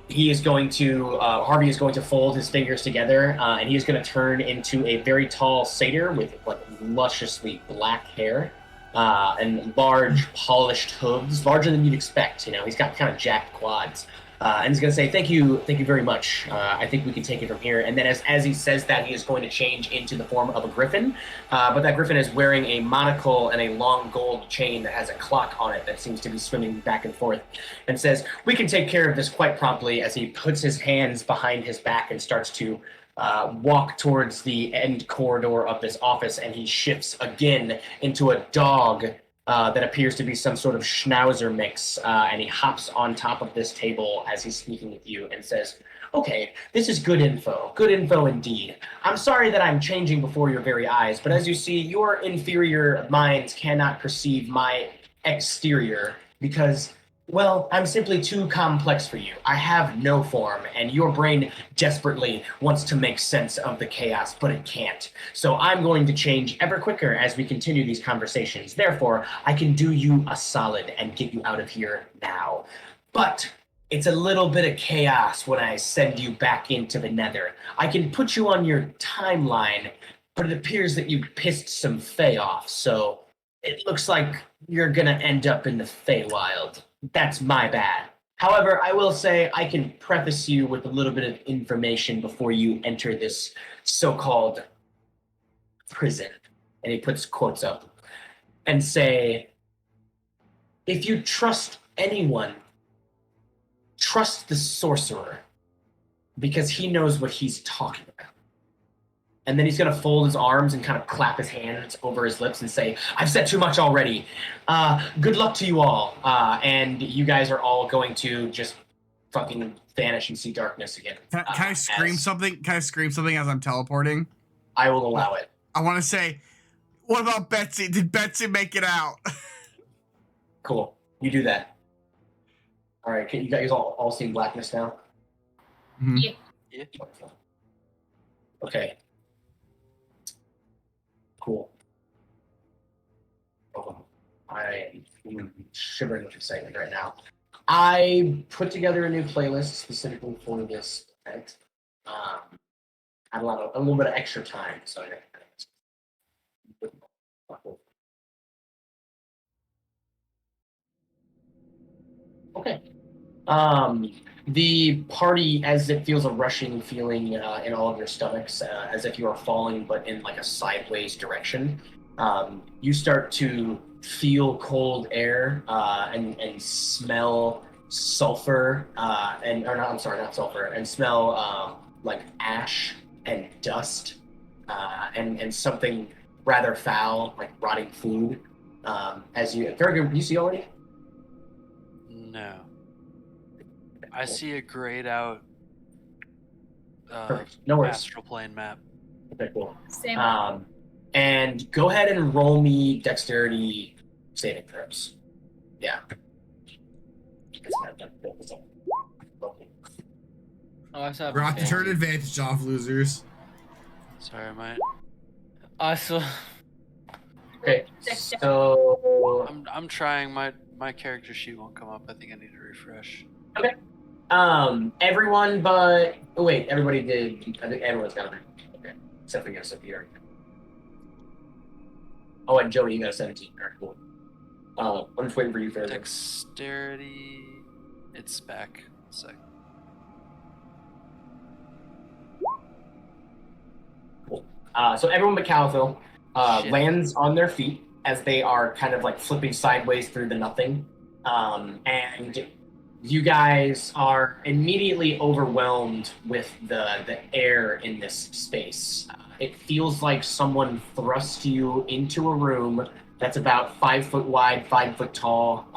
he is going to, Harvey is going to fold his fingers together, and he is going to turn into a very tall satyr with like lusciously black hair and large polished hooves, larger than you'd expect. You know, he's got kind of jacked quads. And he's going to say, thank you very much. I think we can take it from here. And then as he says that, he is going to change into the form of a griffin. But that griffin is wearing a monocle and a long gold chain that has a clock on it that seems to be swimming back and forth, and says, we can take care of this quite promptly, as he puts his hands behind his back and starts to walk towards the end corridor of this office, and he shifts again into a dog that appears to be some sort of schnauzer mix, and he hops on top of this table as he's speaking with you and says, okay, this is good info indeed. I'm sorry that I'm changing before your very eyes, but as you see, your inferior minds cannot perceive my exterior because, well, I'm simply too complex for you. I have no form, and your brain desperately wants to make sense of the chaos, but it can't. So I'm going to change ever quicker as we continue these conversations. Therefore, I can do you a solid and get you out of here now. But it's a little bit of chaos when I send you back into the nether. I can put you on your timeline, but it appears that you pissed some Fey off, so it looks like you're gonna end up in the Feywild. That's my bad. However, I will say I can preface you with a little bit of information before you enter this so-called prison. And he puts quotes up and say, if you trust anyone, trust the sorcerer, because he knows what he's talking about. And then he's going to fold his arms and kind of clap his hands over his lips and say, I've said too much already. Good luck to you all. And you guys are all going to just fucking vanish and see darkness again. Can I scream something? Can I scream something as I'm teleporting? I will allow it. I want to say, what about Betsy? Did Betsy make it out? Cool. You do that. All right. Can you guys all see blackness now? Mhm. Yeah. Wonderful. Okay. Cool. Oh, I am shivering with excitement right now. I put together a new playlist specifically for this event. I had a little bit of extra time, so okay. The party, as it feels a rushing feeling in all of your stomachs, as if you are falling, but in like a sideways direction. You start to feel cold air and smell sulfur, I'm sorry, not sulfur, and smell like ash and dust, and something rather foul, like rotting food. As you, Farragut, you see already? No. I see a grayed out Perfect. No worries. astral plane map. Okay, cool. Same. And go ahead and roll me dexterity saving throws. Yeah. Oh, I still have Brought to turn advantage. advantage off, losers. Sorry, my I still. Okay, so I'm trying. My character sheet won't come up. I think I need to refresh. okay. Everyone wait, everybody did. I think everyone's got it. Okay, except for you, Sophia. Oh, and Jody, you got a 17. All right, cool. I'm just waiting for you, Farragut. Dexterity. It's back. 1 sec. Cool. So everyone but Califil Shit. lands on their feet as they are kind of like flipping sideways through the nothing. And you guys are immediately overwhelmed with the air in this space. It feels like someone thrust you into a room that's about 5 foot wide, 5 foot tall,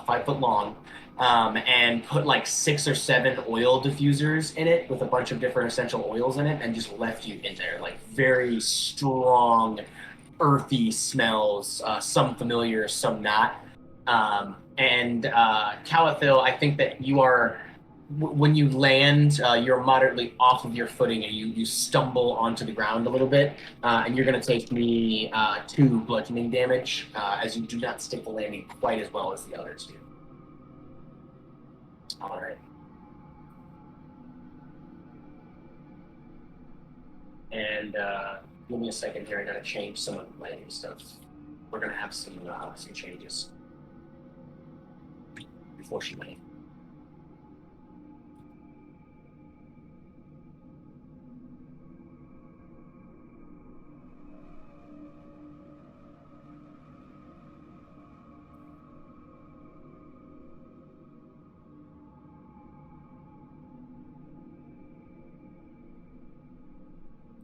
5 foot long, and put like 6 or 7 oil diffusers in it with a bunch of different essential oils in it, and just left you in there. Like very strong, earthy smells, some familiar, some not. And Calathil, I think that you are, when you land, you're moderately off of your footing and you stumble onto the ground a little bit. And you're going to take me 2 bludgeoning damage as you do not stick the landing quite as well as the others do. All right. And give me a second here. I got to change some of the landing stuff. We're going to have some changes before she lands.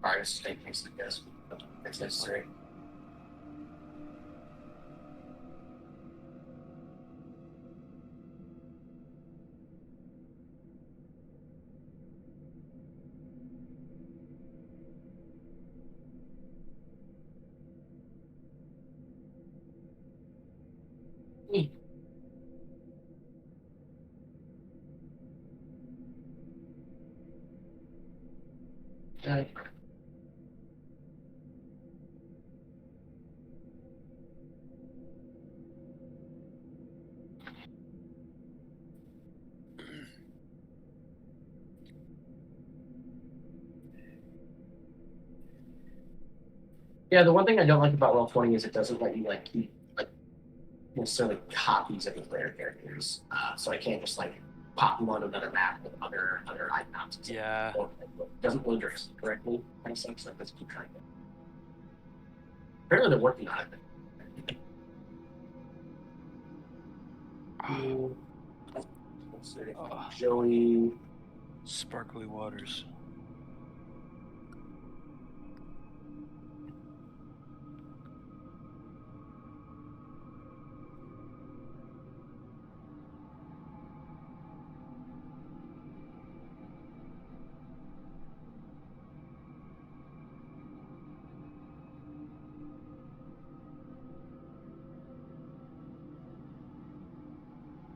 All right, just take things, I guess. It's necessary. Yeah, the one thing I don't like about Roll20 is it doesn't let you like keep like necessarily copies of the player characters. So I can't just like pop them on another map with other icons. Yeah. It doesn't load yours correctly. Kind of sucks. Like let's keep trying it. Apparently they're working on it. Joey. Sparkly waters.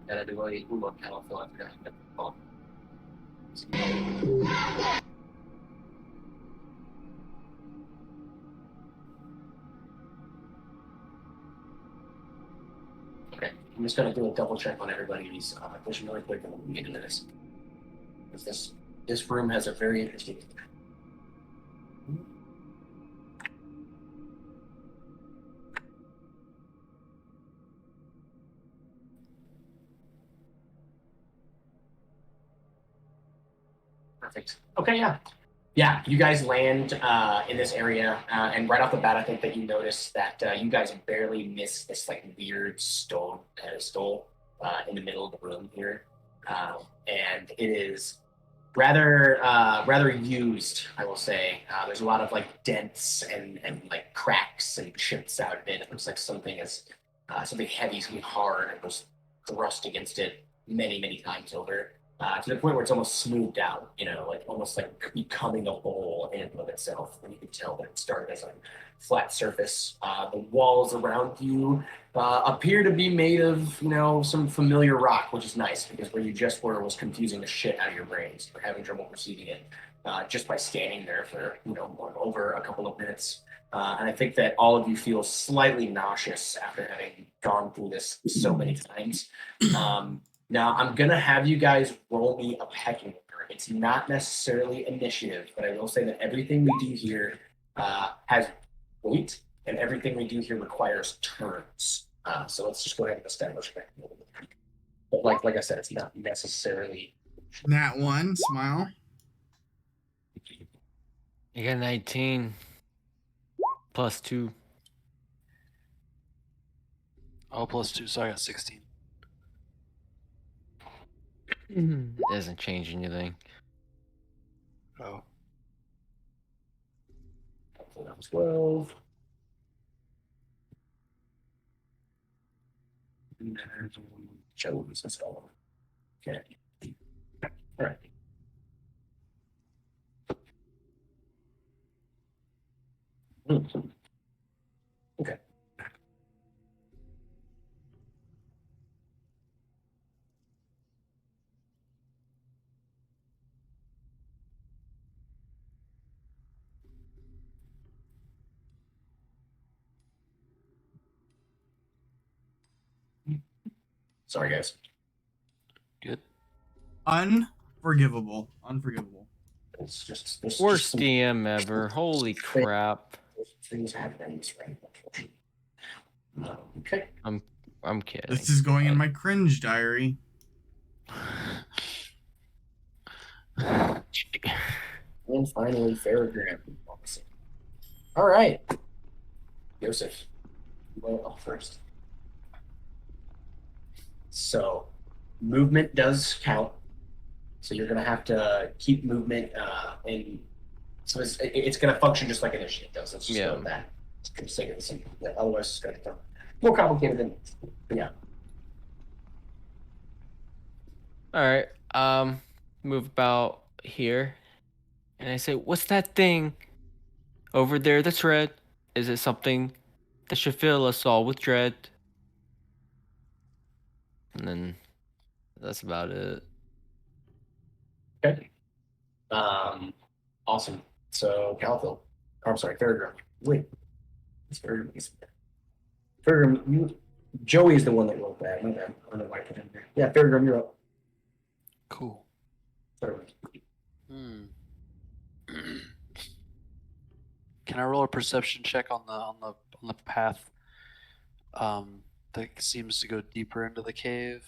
Gotta do a look at it. I forgot to call. Okay, I'm just gonna do a double check on everybody's vision really quick, and we'll get into this. Because this room has a very interesting. Perfect. Okay, yeah. Yeah, you guys land in this area, and right off the bat, I think that you notice that you guys barely miss this like weird stone pedestal in the middle of the room here, and it is rather used, I will say. There's a lot of like dents and like cracks and chips out of it. It looks like something heavy, something hard, and was thrust against it many times over. To the point where it's almost smoothed out, like almost like becoming a bowl in and of itself. And you can tell that it started as a flat surface. The walls around you appear to be made of, some familiar rock, which is nice because where you just were was confusing the shit out of your brains. You're having trouble perceiving it just by standing there for, over a couple of minutes. And I think that all of you feel slightly nauseous after having gone through this so many times. Now, I'm going to have you guys roll me a pecking order. It's not necessarily initiative, but I will say that everything we do here has weight, and everything we do here requires turns. So let's just go ahead and establish pecking order. But like I said, it's not necessarily... Nat 1, smile. You got 19 plus 2. Oh, plus 2, so I got 16. It doesn't change anything. Oh. So that was 12. And then Joe's as well. Okay. All right. Okay. Sorry, guys. Good. Unforgivable. It's just there's Worst just some DM ever. Holy crap. things happening in this right. Okay. I'm kidding. This is going in my cringe diary. And finally, Farragram. All right. Joseph, you go up first. So, movement does count. So you're going to have to keep movement, and so it's going to function just like initiative does. Let's just go with that. It's going to say it. Otherwise, it's going to become more complicated than. But yeah. All right. Move about here, and I say, "What's that thing over there that's red? Is it something that should fill us all with dread?" And then that's about it. Okay. Awesome. So, Calthil. I'm sorry, Farragram. Wait. It's Farragram, Joey is the one that wrote that. My bad. I don't know why I put him there. Yeah, Farragram, you're up. Cool. Sorry. Can I roll a perception check on the path that seems to go deeper into the cave?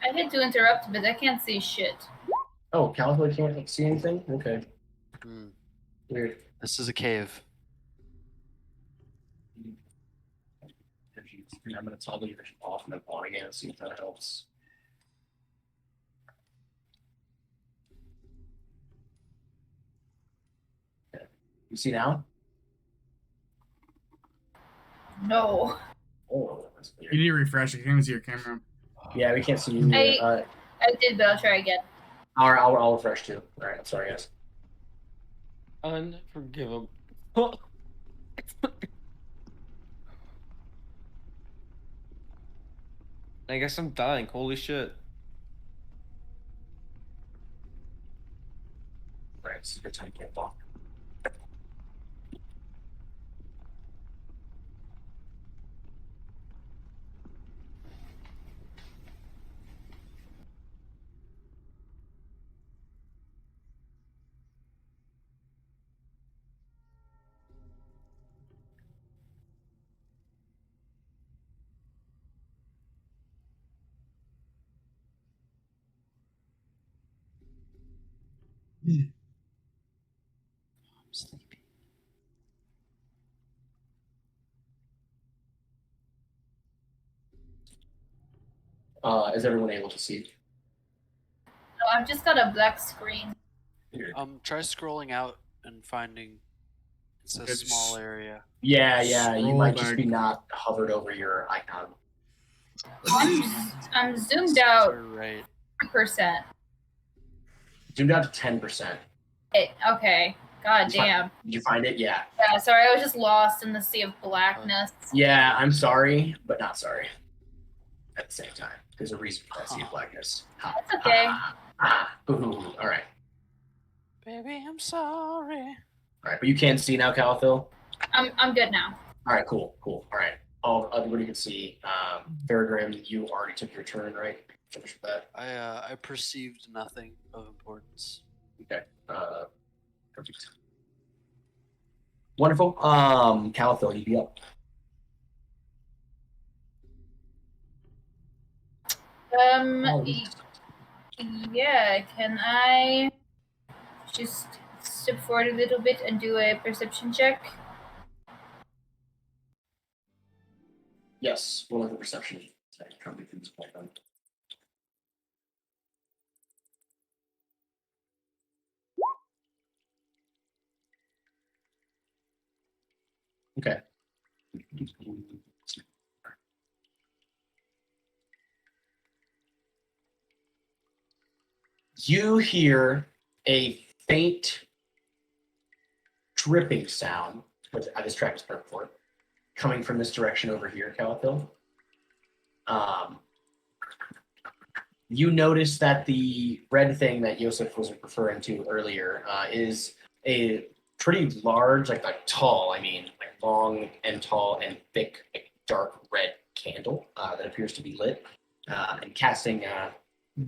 I hate to interrupt, but I can't see shit. Oh, Calthil can't see anything? Okay. Weird. This is a cave. I'm going to toggle your vision off and then on again, see if that helps. Okay. You see now? No. Oh, that's weird. You need to refresh. I can't see your camera. Yeah, we can't see you. I did, but I'll try again. All right, I'll refresh too. All right, I'm sorry, guys. Unforgivable. I guess I'm dying. Holy shit. All right, it's a good time to get blocked. sleepy. Is everyone able to see? No, I've just got a black screen. Try scrolling out and finding. It's a It's- small area. Yeah, you Scroll might just back. be not hovered over your icon. I'm zoomed So out you're right. 100%. Zoomed out to 10%. Okay. God damn. Did you find it? Yeah. Yeah, sorry, I was just lost in the sea of blackness. Yeah, I'm sorry, but not sorry. At the same time, there's a reason for that sea of blackness. That's okay. Ooh, all right. Baby, I'm sorry. All right, but you can see now, Calathil? I'm good now. All right, cool. All right. Everybody can see. Faragrim, you already took your turn, right? Finish with that. I perceived nothing of importance. Okay. Perfect. Wonderful. Calathil, you be up. Yeah, can I just step forward a little bit and do a perception check? Yes. Roll the perception. Trying to do this point then. Okay. You hear a faint dripping sound, which this track is perfect for, coming from this direction over here, Calathil. You notice that the red thing that Yosef was referring to earlier is a pretty large, like tall, long and tall and thick, like, dark red candle that appears to be lit and casting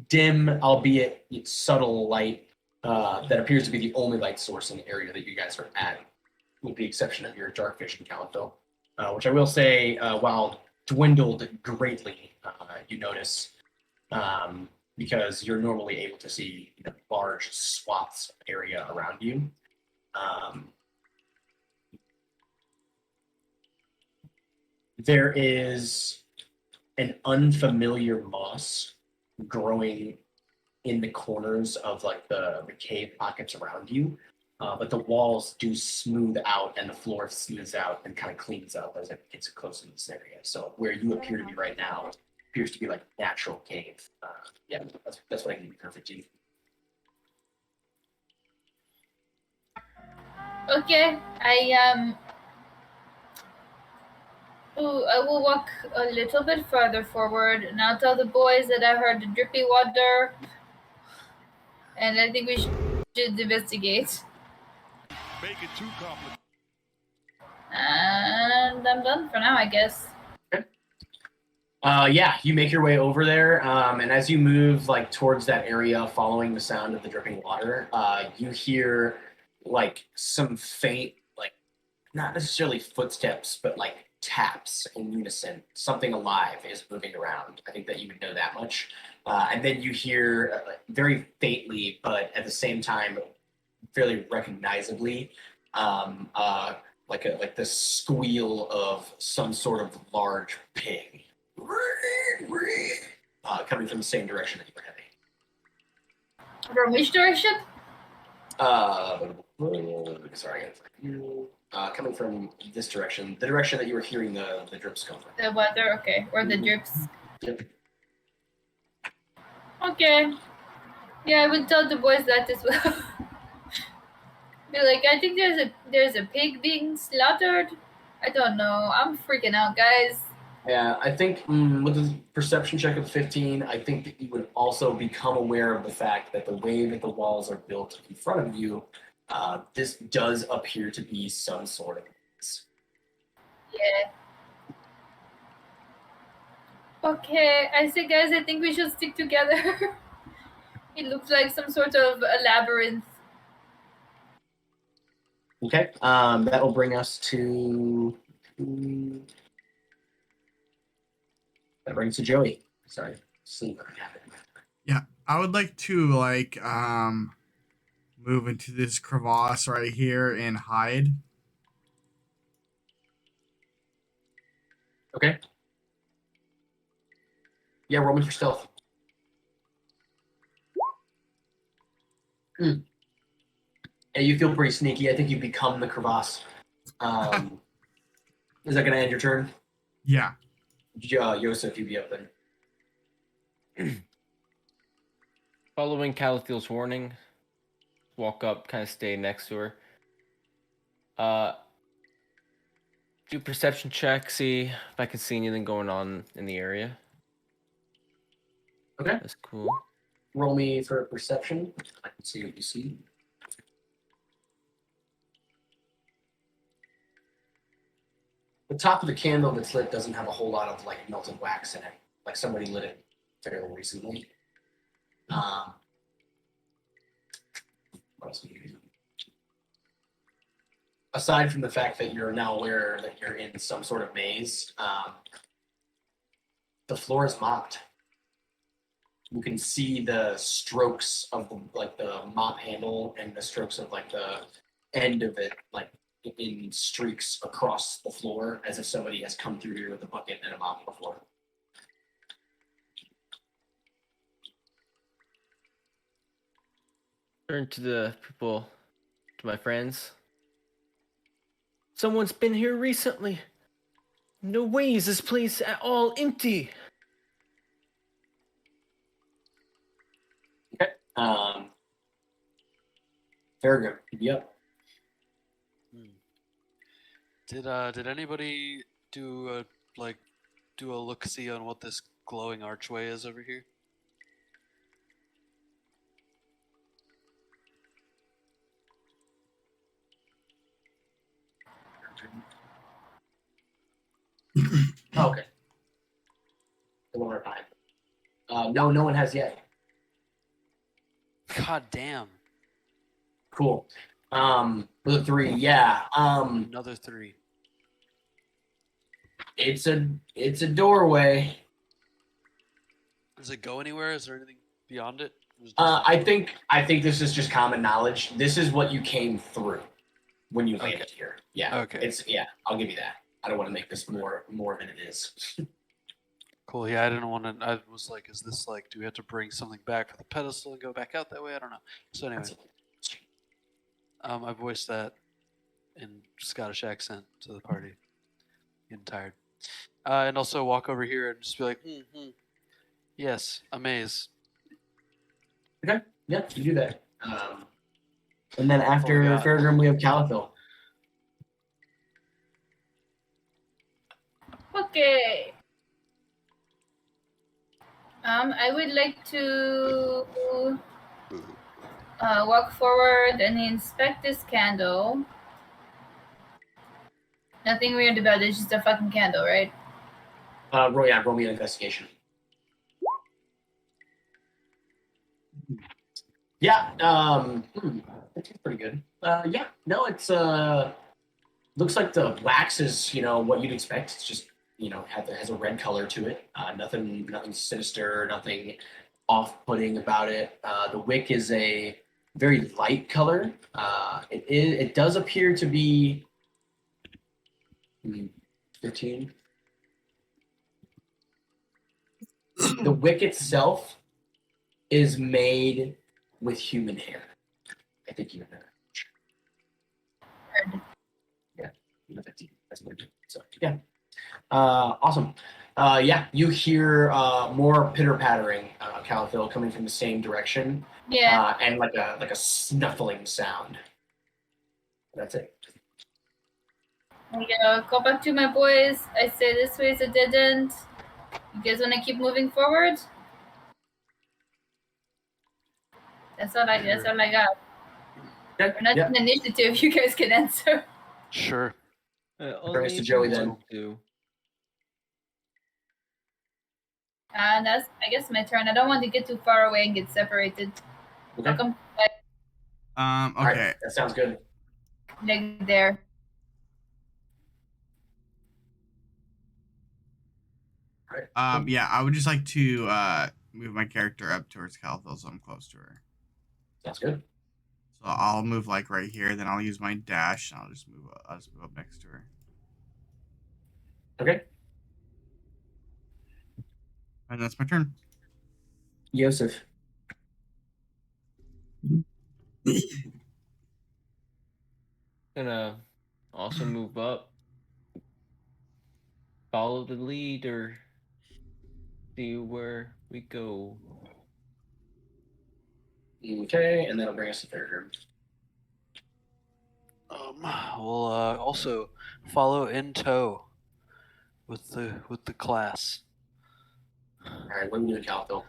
dim, albeit subtle light that appears to be the only light source in the area that you guys are at, with the exception of your dark vision, Calico, which I will say, while dwindled greatly, you notice, because you're normally able to see large swaths of area around you. There is an unfamiliar moss growing in the corners of like the cave pockets around you, but the walls do smooth out and the floor smooths out and kind of cleans up as it gets closer to this area. So where you appear to be right now appears to be like natural cave. Yeah, that's what I can be perfect to. Okay, I will walk a little bit further forward and I'll tell the boys that I heard the drippy water and I think we should investigate. Make it too complicated. And I'm done for now, I guess. Yeah, you make your way over there, and as you move like towards that area, following the sound of the dripping water, you hear like some faint, like not necessarily footsteps, but like taps in unison. Something alive is moving around. I think that you would know that much. And then you hear very faintly, but at the same time, fairly recognizably, like the squeal of some sort of large pig. Coming from the same direction that you were heading. From which direction? Sorry, coming from this direction, the direction that you were hearing the drips come from. The weather, okay, or the drips. Yep. Okay. Yeah, I would tell the boys that as well. Be like, I think there's a pig being slaughtered. I don't know. I'm freaking out, guys. Yeah, I think with a perception check of 15, I think that you would also become aware of the fact that the way that the walls are built in front of you, this does appear to be some sort of. Yeah. Okay, I say, guys, I think we should stick together. It looks like some sort of a labyrinth. Okay, that will bring us to. That brings to Joey. Sorry, sleep. Yeah, I would like to move into this crevasse right here and hide. Okay. Yeah, roll me for stealth. And you feel pretty sneaky. I think you become the crevasse. Is that going to end your turn? Yeah. Yosef, you be up then. Following Calithiel's warning, walk up, kind of stay next to her. Do perception check, see if I can see anything going on in the area. Okay. That's cool. Roll me for perception. I can see what you see. The top of the candle that's lit doesn't have a whole lot of like melted wax in it. Like somebody lit it fairly recently. What else do you do? Aside from the fact that you're now aware that you're in some sort of maze, the floor is mopped. You can see the strokes of the mop handle and the strokes of like the end of it, like in streaks across the floor, as if somebody has come through here with a bucket and a mop before. Turn to the people, to my friends. Someone's been here recently. No way is this place at all empty. Okay. Farragut, yep. Did anybody do a look see on what this glowing archway is over here? Okay. The one right behind. No one has yet. God damn. Cool. For the 3, yeah. Another 3. It's a doorway. Does it go anywhere? Is there anything beyond it? I think this is just common knowledge. This is what you came through when you landed here. Yeah. Okay. I'll give you that. I don't want to make this more than it is. Cool. Yeah, I didn't want to. I was like, is this like, do we have to bring something back for the pedestal and go back out that way? I don't know. So anyway, I voiced that in Scottish accent to the party. Getting tired. And also walk over here and just be like, yes, a maze. Okay. Yeah, you do that. And then after God. Farragut, we have Caliphil. Okay. I would like to walk forward and inspect this candle. Nothing weird about it, it's just a fucking candle, right? Roll me an investigation. Yeah, that's pretty good. Yeah, no, it's looks like the wax is what you'd expect. It's just has a red color to it. Nothing sinister, nothing off-putting about it. The wick is a very light color. It does appear to be 15. The wick itself is made with human hair. I think you know that. Yeah, 15. That's what I do. So yeah. Awesome. Yeah, you hear more pitter pattering, Caliphil, coming from the same direction. Yeah. And like a snuffling sound. That's it. Go back to my boys. I say this way is a dead end. You guys want to keep moving forward? That's all I got. Okay. We're not in initiative. You guys can answer. Sure. Thanks to Joey then. That's I guess my turn. I don't want to get too far away and get separated. Okay. I'll come back Okay. All right, that sounds good. like there. All right. Yeah, I would just like to move my character up towards Caliphil so I'm close to her. Sounds good. So I'll move like right here, then I'll use my dash, and I'll just move up next to her. Okay. And that's my turn. Yosef. Gonna also move up, follow the leader, see where we go. Okay, and that'll bring us to third room. We'll also follow in tow with the class. All right, what are we doing, Calthil?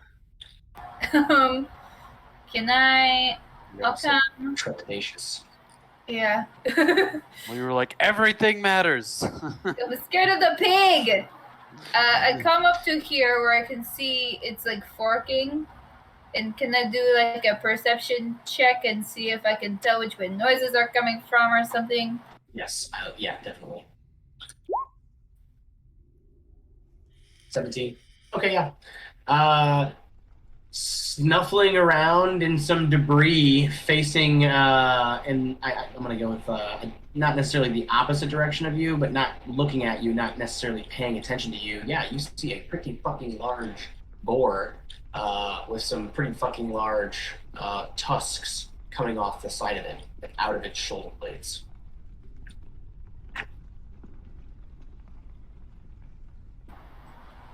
Can I? I'll come. Trepidatious. Yeah. We were like, everything matters. I was scared of the pig. I come up to here where I can see it's like forking. And can I do like a perception check and see if I can tell which way noises are coming from or something? Yes. Yeah, definitely. 17. Okay, yeah. Snuffling around in some debris, facing, and I'm gonna go with not necessarily the opposite direction of you, but not looking at you, not necessarily paying attention to you. Yeah, you see a pretty fucking large boar with some pretty fucking large tusks coming off the side of it, like out of its shoulder blades.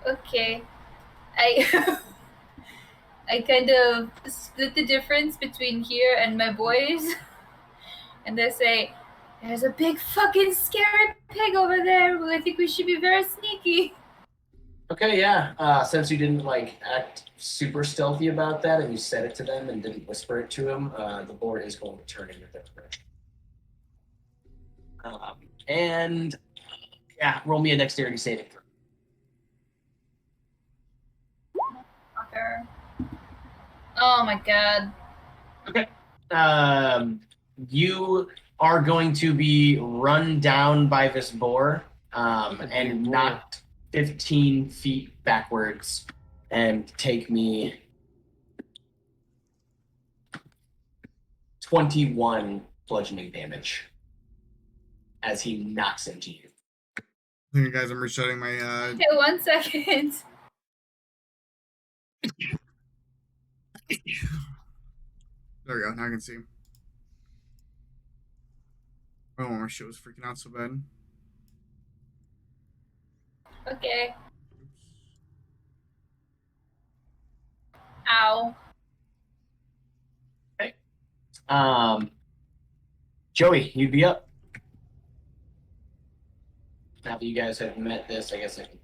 Okay. I kind of split the difference between here and my boys. And they say, there's a big fucking scary pig over there. Well, I think we should be very sneaky. Okay, yeah. Since you didn't like act super stealthy about that, and you said it to them and didn't whisper it to them, the board is going to turn in your direction. And yeah, roll me a dexterity saving throw. Fucker. Oh my god. Okay. You are going to be run down by this boar and knocked 15 feet backwards and take me 21 bludgeoning damage as he knocks into you. Hey guys, I'm resetting my. Okay, 1 second. There we go. Now I can see. Oh, my shit was freaking out so bad. Okay. Ow. Okay. Joey, you'd be up. Now that you guys have met this, I guess I can.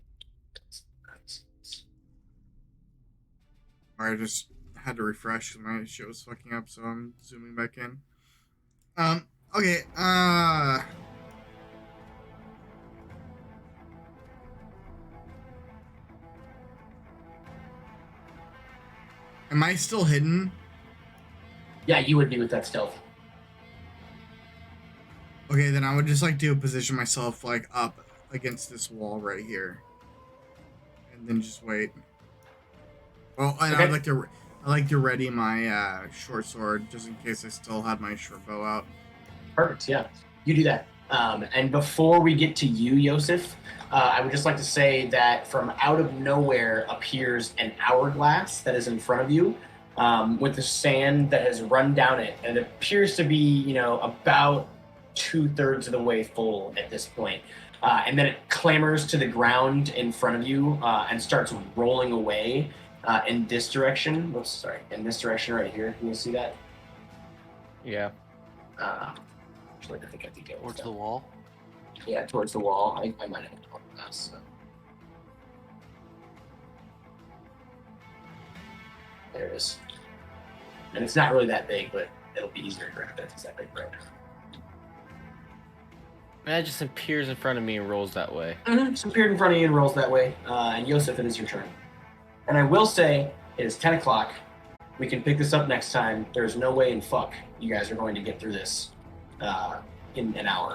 I just had to refresh. My shit was fucking up, so I'm zooming back in. Okay. Am I still hidden? Yeah, you would be with that stealth. Okay, then I would just like to position myself like up against this wall right here, and then just wait. Well, and Okay. I'd like to ready my short sword just in case I still had my short bow out. Perfect, yeah. You do that. And before we get to you, Yosef, I would just like to say that from out of nowhere appears an hourglass that is in front of you with the sand that has run down it. And it appears to be, about 2/3 of the way full at this point. And then it clambers to the ground in front of you and starts rolling away in this direction. Oops, sorry. In this direction right here. Can you see that? Yeah. Actually, I think I did get Towards the wall. Yeah, towards the wall. I might have told that. So. There it is. And it's not really that big, but it'll be easier to grab it. It's that big right now. That just appears in front of me and rolls that way. Just appeared in front of you and rolls that way. And Yosef, it is your turn. And I will say, it is 10 o'clock. We can pick this up next time. There's no way in fuck you guys are going to get through this in an hour.